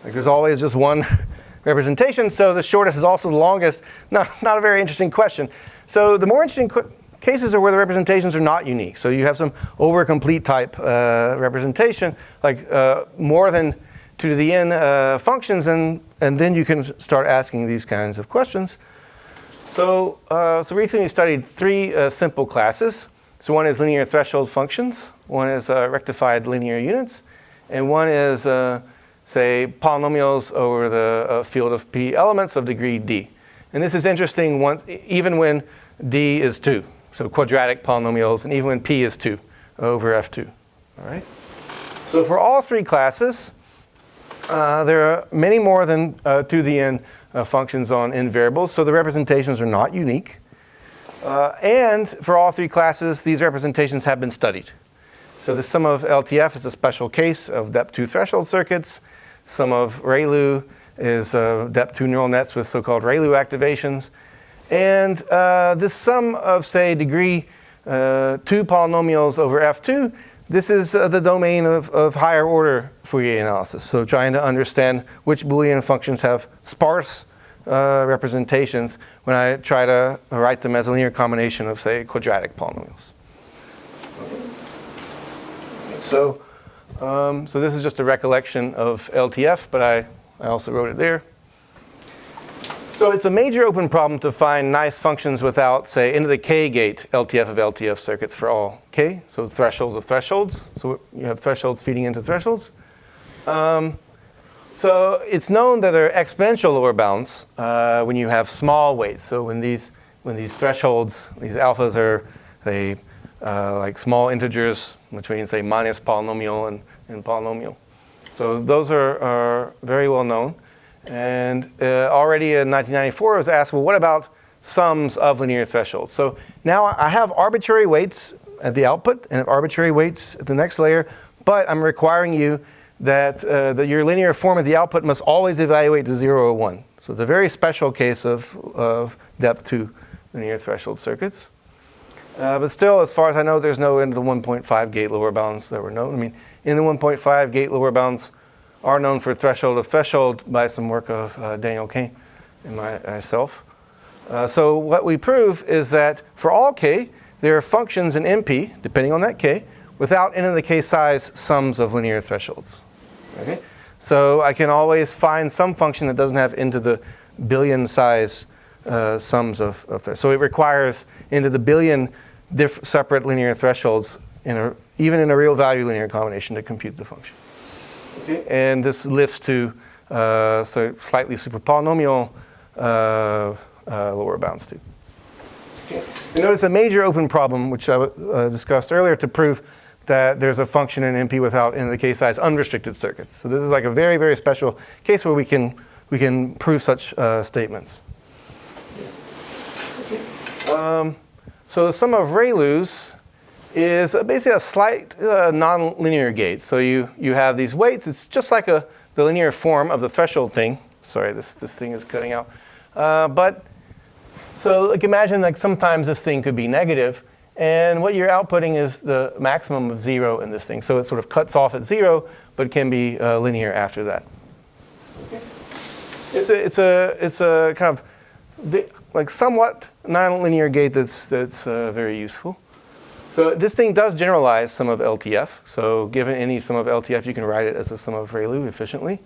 Like there's always just one representation, so the shortest is also the longest. Not a very interesting question. So the more interesting cases are where the representations are not unique. So you have some over-complete type representation, like more than 2 to the n functions, and then you can start asking these kinds of questions. So recently we studied 3 simple classes. So one is linear threshold functions, one is rectified linear units, and one is, say, polynomials over the field of P elements of degree D. And this is interesting even when D is 2. So quadratic polynomials, and even when P is 2 over F2. All right? So for all 3 classes, there are many more than 2 to the n functions on n variables, so the representations are not unique. And for all 3 classes, these representations have been studied. So the sum of LTF is a special case of depth-2 threshold circuits. Sum of ReLU is depth-2 neural nets with so-called ReLU activations. And this sum of, say, degree 2 polynomials over F2, this is the domain of higher order Fourier analysis. So trying to understand which Boolean functions have sparse representations when I try to write them as a linear combination of, say, quadratic polynomials. So this is just a recollection of LTF, but I also wrote it there. So it's a major open problem to find nice functions without, say, into the k gate LTF of LTF circuits for all k. So thresholds of thresholds. So you have thresholds feeding into thresholds. So it's known that there are exponential lower bounds when you have small weights. So when these thresholds, these alphas are, say, like small integers between, say, minus polynomial and polynomial. So those are very well known. And already in 1994, I was asked, well, what about sums of linear thresholds? So now I have arbitrary weights at the output and arbitrary weights at the next layer, but I'm requiring you that your linear form of the output must always evaluate to 0 or 1. So it's a very special case of depth-2 linear threshold circuits. But still, as far as I know, there's no into the 1.5 gate lower bounds that were known. I mean, in the 1.5, gate lower bounds are known for threshold of threshold by some work of Daniel Kane and myself. So what we prove is that for all k, there are functions in NP, depending on that k, without n to the k size sums of linear thresholds. Okay? So I can always find some function that doesn't have n to the billion size sums of thresholds. So it requires n to the billion separate linear thresholds even in a real value linear combination to compute the function. Okay? And this lifts to so slightly super polynomial lower bounds too. Okay. And notice a major open problem, which I discussed earlier, to prove that there's a function in NP without n to the k size unrestricted circuits. So this is like a very, very special case where we can prove such statements. Okay. So the sum of ReLUs is basically a slight nonlinear gate. So you have these weights. It's just like the linear form of the threshold thing. Sorry, this thing is cutting out. So like imagine like sometimes this thing could be negative, and what you're outputting is the maximum of 0 in this thing. So it sort of cuts off at 0, but can be linear after that. Okay. It's a kind of like somewhat nonlinear gate that's very useful. So this thing does generalize sum of LTF. So given any sum of LTF, you can write it as a sum of ReLU efficiently.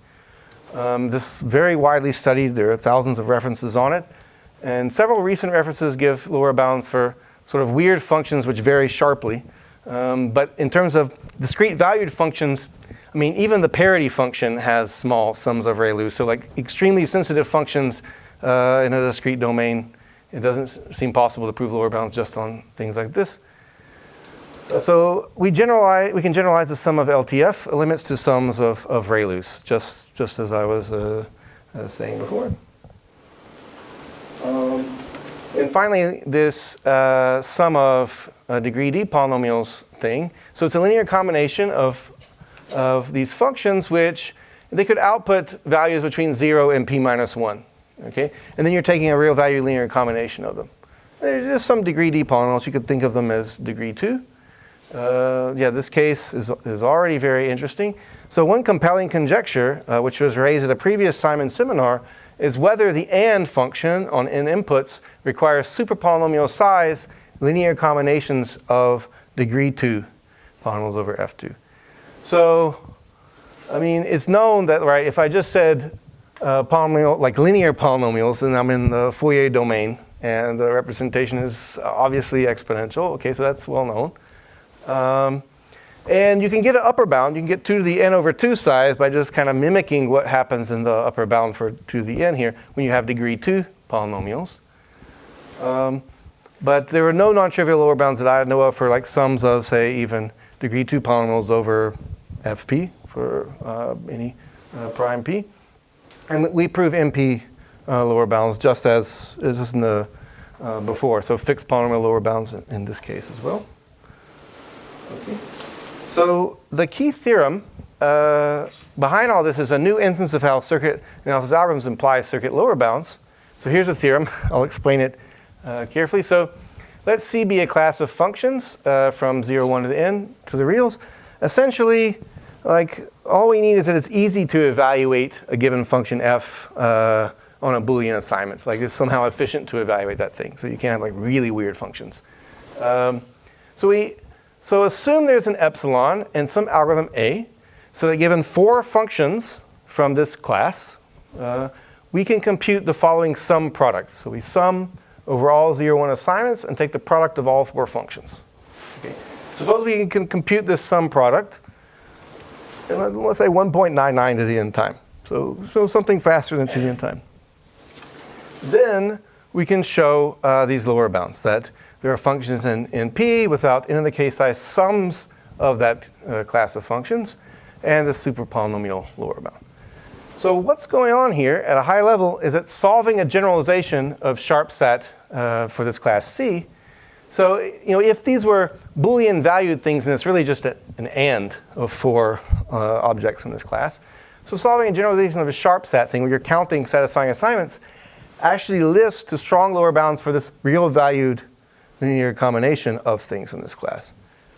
This is very widely studied. There are thousands of references on it. And several recent references give lower bounds for sort of weird functions which vary sharply. But in terms of discrete valued functions, I mean, even the parity function has small sums of ReLU. So like extremely sensitive functions in a discrete domain, it doesn't seem possible to prove lower bounds just on things like this. So we can generalize the sum of LTF limits to sums of ReLUs, just as I was saying before. And finally, this sum of degree D polynomials thing. So it's a linear combination of these functions which they could output values between 0 and p minus 1. Okay? And then you're taking a real value linear combination of them. There's just some degree D polynomials. You could think of them as degree 2. Yeah, this case is already very interesting. So one compelling conjecture, which was raised at a previous Simon seminar, is whether the AND function on n inputs requires superpolynomial size linear combinations of degree 2 polynomials over F2. So, I mean, it's known that, right, if I just said polynomial, like linear polynomials, then I'm in the Fourier domain, and the representation is obviously exponential. Okay, so that's well known. And you can get an upper bound. You can get 2 to the n over 2 size by just kind of mimicking what happens in the upper bound for 2 to the n here when you have degree 2 polynomials. But there are no non-trivial lower bounds that I know of for like sums of, say, even degree 2 polynomials over fp for any prime p. And we prove NP lower bounds just as in the before. So fixed polynomial lower bounds in this case as well. Okay. So the key theorem behind all this is a new instance of how circuit analysis algorithms imply circuit lower bounds. So here's a theorem. I'll explain it carefully. So let C be a class of functions from 0, 1 to the n to the reals. Essentially, like all we need is that it's easy to evaluate a given function f on a Boolean assignment. Like it's somehow efficient to evaluate that thing. So you can't have like really weird functions. So assume there's an epsilon and some algorithm A, so that given 4 functions from this class, we can compute the following sum product. So we sum over all 0, 1 assignments and take the product of all 4 functions. Okay. Suppose we can compute this sum product, and let's say 1.99 to the n time. So something faster than 2 to the n time. Then we can show these lower bounds, that there are functions in P without n to the k size sums of that class of functions, and the super polynomial lower bound. So what's going on here at a high level is that solving a generalization of sharp-sat for this class C. So if these were Boolean valued things, and it's really just an AND of 4 objects from this class. So solving a generalization of a sharp-sat thing where you're counting satisfying assignments actually lists to strong lower bounds for this real valued linear combination of things in this class.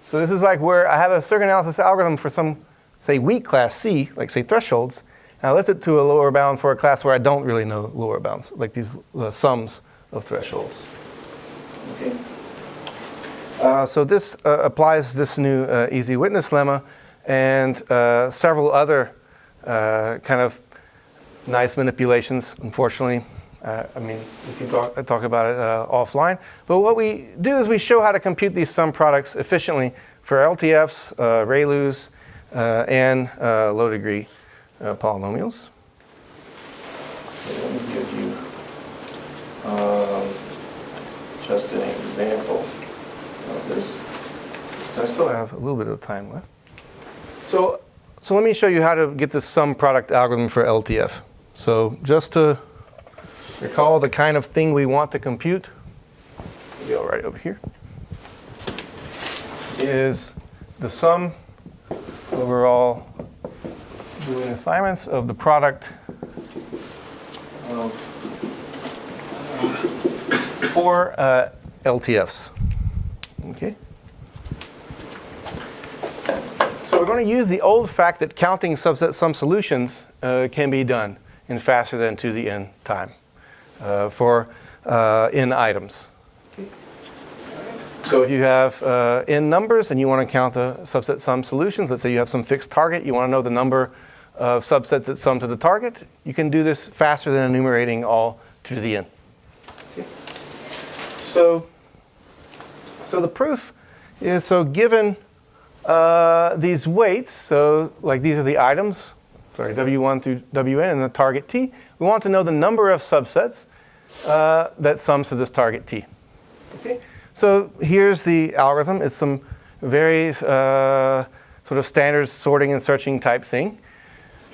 So this is like where I have a circuit analysis algorithm for some say, weak class C, like say thresholds, and I lift it to a lower bound for a class where I don't really know lower bounds, like these sums of thresholds. Okay. So this applies this new easy witness lemma and several other kind of nice manipulations. Unfortunately, I mean, we can talk about it offline. But what we do is we show how to compute these sum products efficiently for LTFs, ReLUs, and low degree polynomials. Let me give you just an example of this. So I still have a little bit of time left. So let me show you how to get this sum product algorithm for LTF. So just to recall the kind of thing we want to compute, go right over here, is the sum overall doing assignments of the product of 4 LTFs. Okay. So we're going to use the old fact that counting subset sum solutions can be done in faster than to the n time for n items. Okay. So if you have n numbers and you want to count the subset sum solutions, let's say you have some fixed target, you want to know the number of subsets that sum to the target, you can do this faster than enumerating all to the n. Okay. So the proof is, so given these weights, so like these are the items, sorry, W1 through Wn and the target T, we want to know the number of subsets that sums to this target T. Okay? So here's the algorithm. It's some very sort of standard sorting and searching type thing.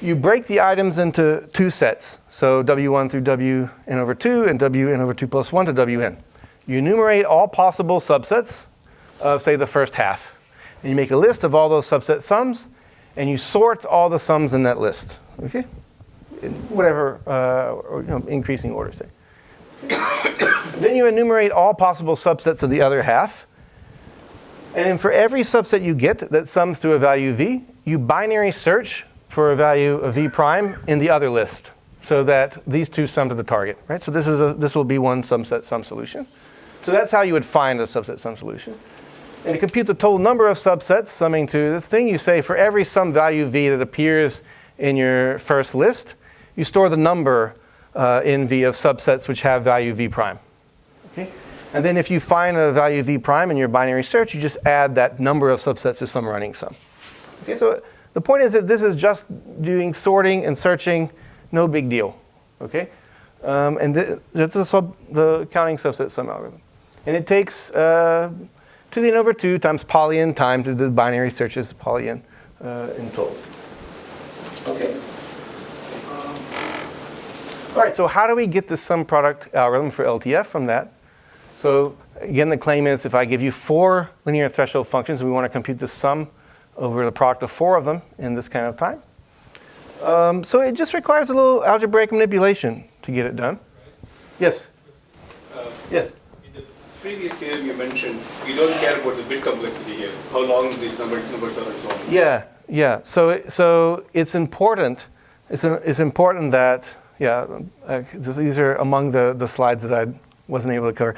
You break the items into 2 sets, so W1 through Wn over 2 and Wn over 2 plus 1 to Wn. You enumerate all possible subsets of, say, the first half. And you make a list of all those subset sums, and you sort all the sums in that list. Okay? In whatever or, increasing order, say. Then you enumerate all possible subsets of the other half. And for every subset you get that sums to a value v, you binary search for a value of v prime in the other list, so that these two sum to the target. Right? So this will be one subset sum solution. So that's how you would find a subset sum solution. And to compute the total number of subsets summing to this thing, you say for every sum value v that appears in your first list, you store the number in v of subsets which have value v prime. Okay? And then if you find a value v prime in your binary search, you just add that number of subsets to some running sum. Okay, so the point is that this is just doing sorting and searching, no big deal. Okay? And that's the counting subset sum algorithm. And it takes 2 to the n over 2 times poly n time to do the binary searches poly n in total. Okay. All right, so how do we get the sum product algorithm for LTF from that? So again, the claim is if I give you 4 linear threshold functions, we want to compute the sum over the product of 4 of them in this kind of time. So it just requires a little algebraic manipulation to get it done. Yes? Yes? Previous theorem you mentioned, you don't care about the bit complexity here, how long these numbers are and so on. Yeah. So it's important. It's important that these are among the slides that I wasn't able to cover.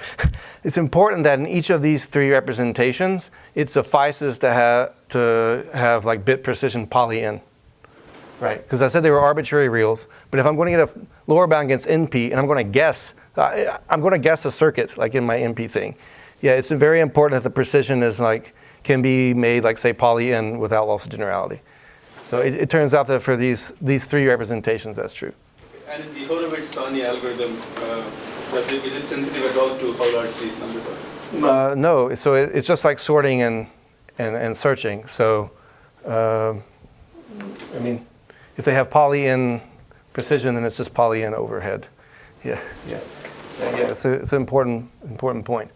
It's important that in each of these 3 representations, it suffices to have like bit precision poly n. Right, because I said they were arbitrary reals, but if I'm going to get a lower bound against NP and I'm going to guess a circuit like in my NP thing, yeah, it's very important that the precision is can be made like say poly n without loss of generality. So it turns out that for these 3 representations, that's true. And in the Horowitz-Sahni algorithm, is it sensitive at all to how large these numbers are? No, so it's just like sorting and searching. So I mean, if they have poly n precision, then it's just poly n overhead. Yeah. It's an important point.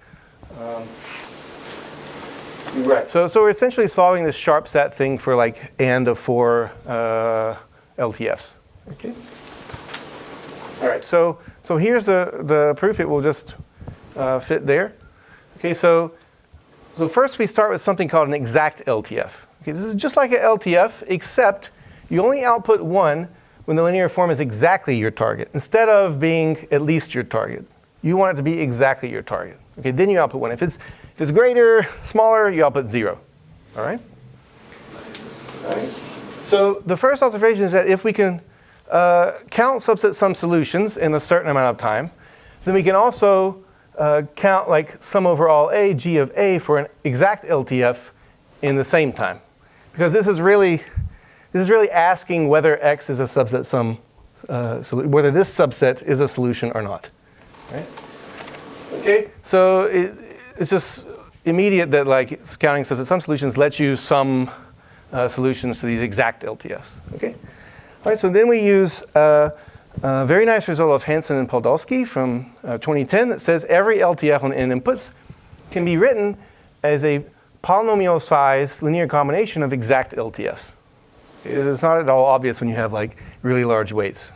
Right. So we're essentially solving this sharp set thing for like and of 4 LTFs. Okay. All right. So here's the proof. It will just fit there. Okay. So first we start with something called an exact LTF. Okay, this is just like an LTF, except you only output 1 when the linear form is exactly your target, instead of being at least your target. You want it to be exactly your target. Okay, then you output 1. If it's greater, smaller, you output 0. All right? All right. So the first observation is that if we can count subset sum solutions in a certain amount of time, then we can also count like sum over all A, G of A for an exact LTF in the same time. Because this is really asking whether X is a subset sum, whether this subset is a solution or not. Right? Okay, so it's just immediate that like counting subset sum solutions lets you sum solutions to these exact LTFs. Okay, all right. So then we use a very nice result of Hansen and Podolsky from 2010 that says every LTF on n inputs can be written as a polynomial-sized linear combination of exact LTFs. It's not at all obvious when you have like really large weights.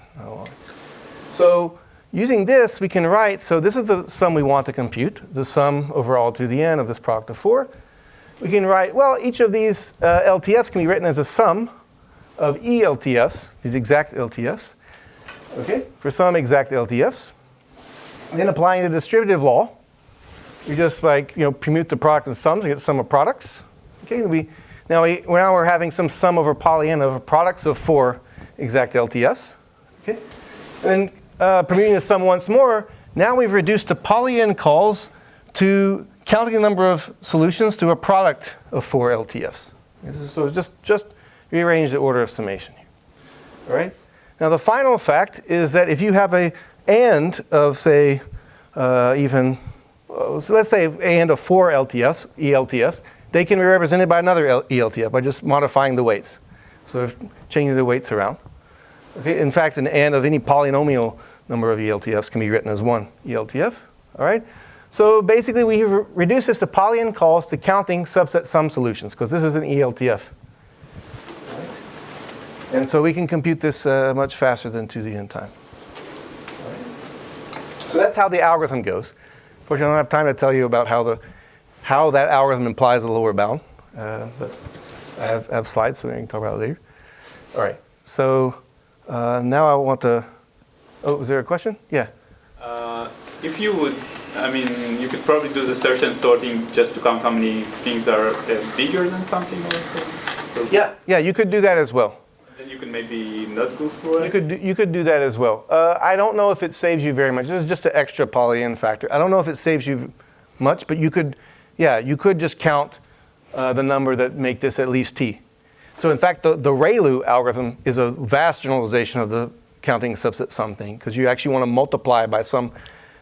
So using this, we can write, so this is the sum we want to compute, the sum over all to the n of this product of 4. We can write, well, each of these LTFs can be written as a sum of ELTFs, these exact LTFs, okay, for some exact LTFs. Then applying the distributive law, we just like, permute the product of sums and get the sum of products. Okay, now we're having some sum over poly n of products of 4 exact LTFs. Okay, and then permuting the sum once more, now we've reduced the poly n calls to counting the number of solutions to a product of 4 LTFs. So just rearrange the order of summation here. All right. Now the final fact is that if you have a AND of say so let's say AND of 4 LTFs, ELTFs, they can be represented by another ELTF by just modifying the weights. So if changing the weights around. Okay. In fact, an AND of any polynomial number of ELTFs can be written as 1 ELTF. All right. So basically, we reduce this to poly n calls to counting subset sum solutions, because this is an ELTF. Right. And so we can compute this much faster than 2 to the n time. Right. So that's how the algorithm goes. Unfortunately, I don't have time to tell you about how that algorithm implies a lower bound, but I have slides, so we can talk about it later. All right. So now I want to. Oh, was there a question? Yeah. If you would, you could probably do the search and sorting just to count how many things are bigger than something or something. So yeah, you could do that as well. Then you could maybe not go for it. You could do that as well. I don't know if it saves you very much. This is just an extra poly n factor. I don't know if it saves you much, but you could just count the number that make this at least t. So in fact, the ReLU algorithm is a vast generalization of the counting subset sum thing, because you actually want to multiply by some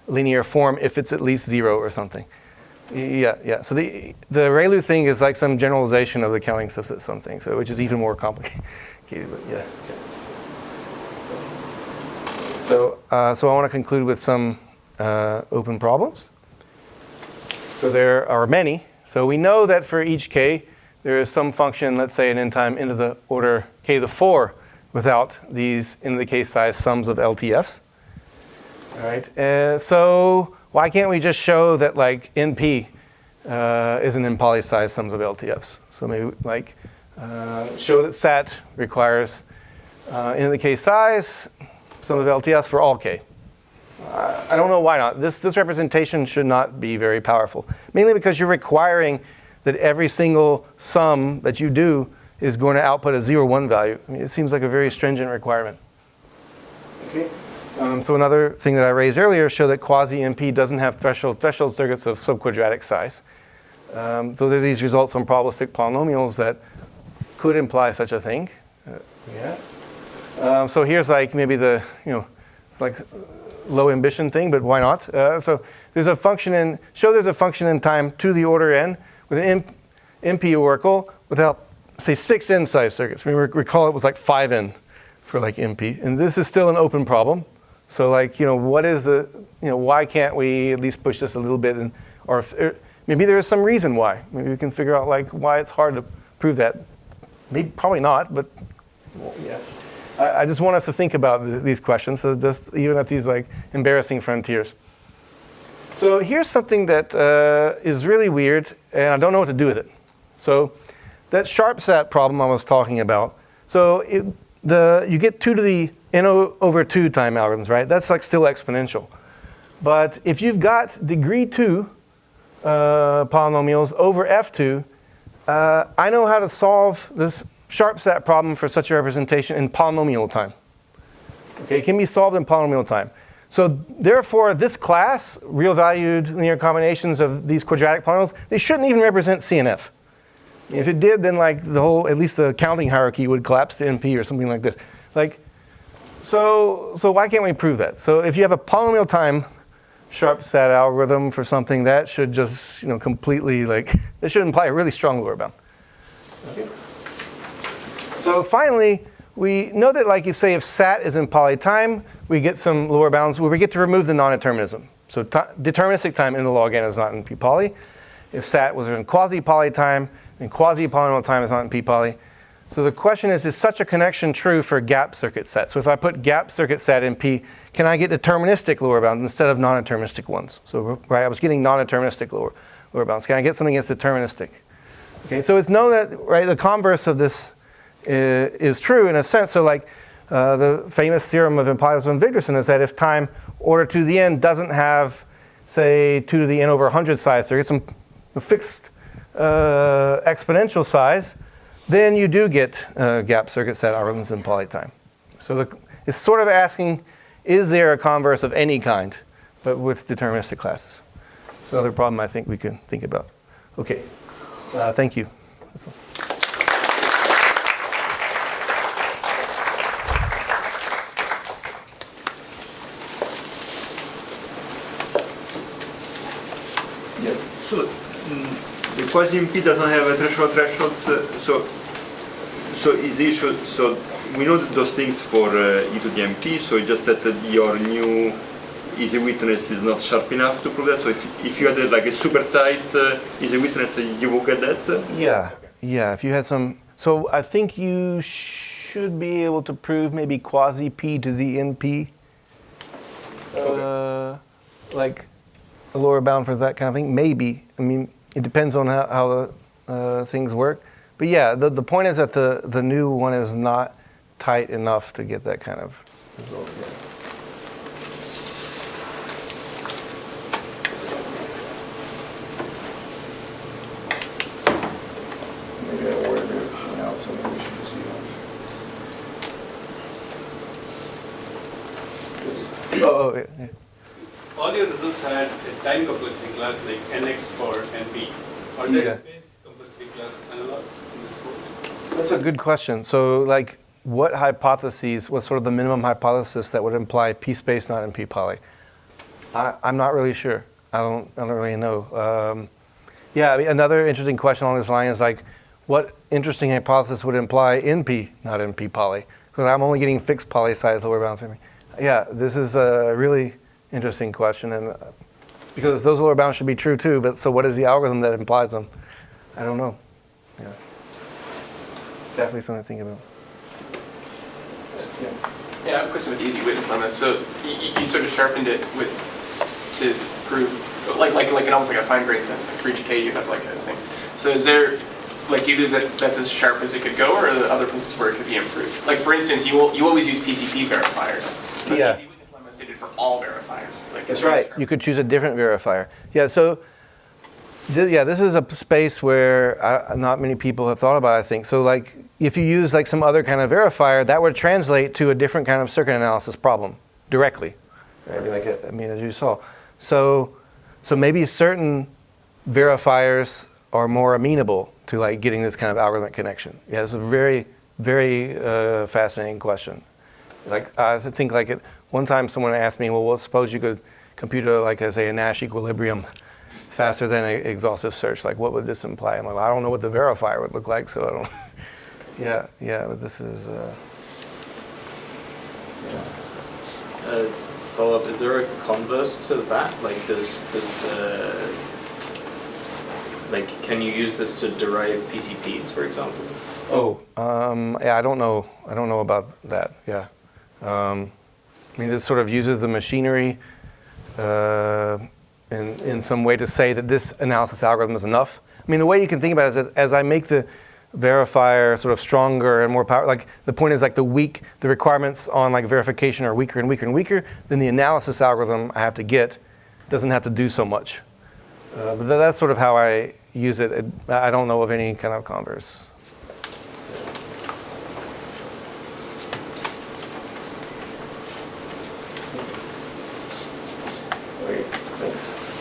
linear form if it's at least 0 or something. Yeah. So the ReLU thing is like some generalization of the counting subset sum thing, so which is even more complicated. But yeah. So I want to conclude with some open problems. So there are many. So we know that for each k, there is some function, let's say an n time into the order k to the 4, without these in the case size sums of LTFs. All right. So why can't we just show that like NP isn't in poly-size sums of LTFs? So maybe like show that SAT requires in the case size sum of LTFs for all k. I don't know why not. This representation should not be very powerful, mainly because you're requiring that every single sum that you do is going to output a 0, 1 value. It seems like a very stringent requirement. Okay. So another thing that I raised earlier showed that quasi-NP doesn't have threshold circuits of subquadratic size. So there are these results on probabilistic polynomials that could imply such a thing. So here's like maybe it's like low ambition thing, but why not? So there's a function in time to the order n with an NP oracle without, say, 6 n size circuits. Recall it was like 5n for like NP, and this is still an open problem. So like, what is the, why can't we at least push this a little bit, or maybe there is some reason why. Maybe we can figure out like why it's hard to prove that. Maybe, probably not, but yeah. I just want us to think about these questions, so just even at these like embarrassing frontiers. So here's something that is really weird, and I don't know what to do with it. So that sharp-sat problem I was talking about, so you get 2 to the n over 2 time algorithms, right? That's like still exponential. But if you've got degree 2 polynomials over f2, I know how to solve this sharp-sat problem for such a representation in polynomial time. Okay, it can be solved in polynomial time. So therefore, this class, real-valued linear combinations of these quadratic polynomials, they shouldn't even represent CNF. If it did, then like the whole, at least the counting hierarchy would collapse to NP or something like this. Like, so why can't we prove that? So if you have a polynomial time sharp-sat algorithm for something, that should just, completely like, it should imply a really strong lower bound. Okay. So finally, we know that like if sat is in poly time, we get some lower bounds where we get to remove the non-determinism. So deterministic time in the log n is not in p-poly. If sat was in quasi-poly time, then quasi-polynomial time is not in p-poly. So the question is such a connection true for gap circuit sat? So if I put gap circuit sat in P, can I get deterministic lower bounds instead of non-deterministic ones? So right, I was getting non-deterministic lower bounds. Can I get something that's deterministic? Okay, so it's known that the converse of this is true in a sense. So like the famous theorem of Implies von Wigderson is that if time order 2 to the n doesn't have, say, 2 to the n over 100 size, so it's some fixed exponential size, then you do get gap circuit sat algorithms in poly time. So it's sort of asking, is there a converse of any kind, but with deterministic classes? It's another problem I think we can think about. Okay, thank you. That's all. Yes. So the quasi-MP doesn't have a thresholds, so is the issue, so we know that those things for e to the MP, so it's just that your new easy witness is not sharp enough to prove that. So if you had like a super tight easy witness, you will get that? Yeah, if you had some, so I think you should be able to prove maybe quasi-P to the NP, like a lower bound for that kind of thing, maybe. I mean, it depends on how things work. But yeah, the point is that the new one is not tight enough to get that kind of result. Yeah. Maybe I ordered it out, so maybe we should just see that. Oh, yeah. All your results had a time complexity class like nx for np. Are there space complexity class analogs in this code? That's a good question. So like, what hypotheses, what's sort of the minimum hypothesis that would imply p-space not in p-poly? I'm not really sure. I don't really know. Yeah, I mean, another interesting question along this line is like, what interesting hypothesis would imply NP not in p-poly? Because I'm only getting fixed poly size lower bounds for me. Yeah, this is a really interesting question, and because those lower bounds should be true too, but so what is the algorithm that implies them? I don't know. Yeah. Definitely something to think about. Yeah, I have a question with easy witness limits. So you sort of sharpened it to prove, like almost like a fine grained sense. Like for each k, you have like a thing. So is there like either that's as sharp as it could go, or are there other places where it could be improved? Like for instance, you always use PCP verifiers. But yeah. Easy witness limits did it for all verifiers. Like that's right. You could choose a different verifier. Yeah. So. This is a space where not many people have thought about, I think. So like, if you use like some other kind of verifier, that would translate to a different kind of circuit analysis problem directly. Right? Like, I mean, as you saw. So maybe certain verifiers are more amenable to like getting this kind of algorithmic connection. Yeah, it's a very, very fascinating question. Like, I think like one time someone asked me, well, suppose you could compute like a Nash equilibrium faster than an exhaustive search. Like, what would this imply? I'm like, well, I don't know what the verifier would look like, so I don't. yeah, but this is. Follow up. Is there a converse to that? Like, like, can you use this to derive PCPs, for example? Oh, yeah, I don't know. I don't know about that. Yeah, I mean, this sort of uses the machinery. In some way to say that this analysis algorithm is enough. I mean, the way you can think about it is that as I make the verifier sort of stronger and more power. Like the point is like the requirements on like verification are weaker and weaker and weaker, then the analysis algorithm I have to get doesn't have to do so much. But that's sort of how I use it. I don't know of any kind of converse. Great, thanks.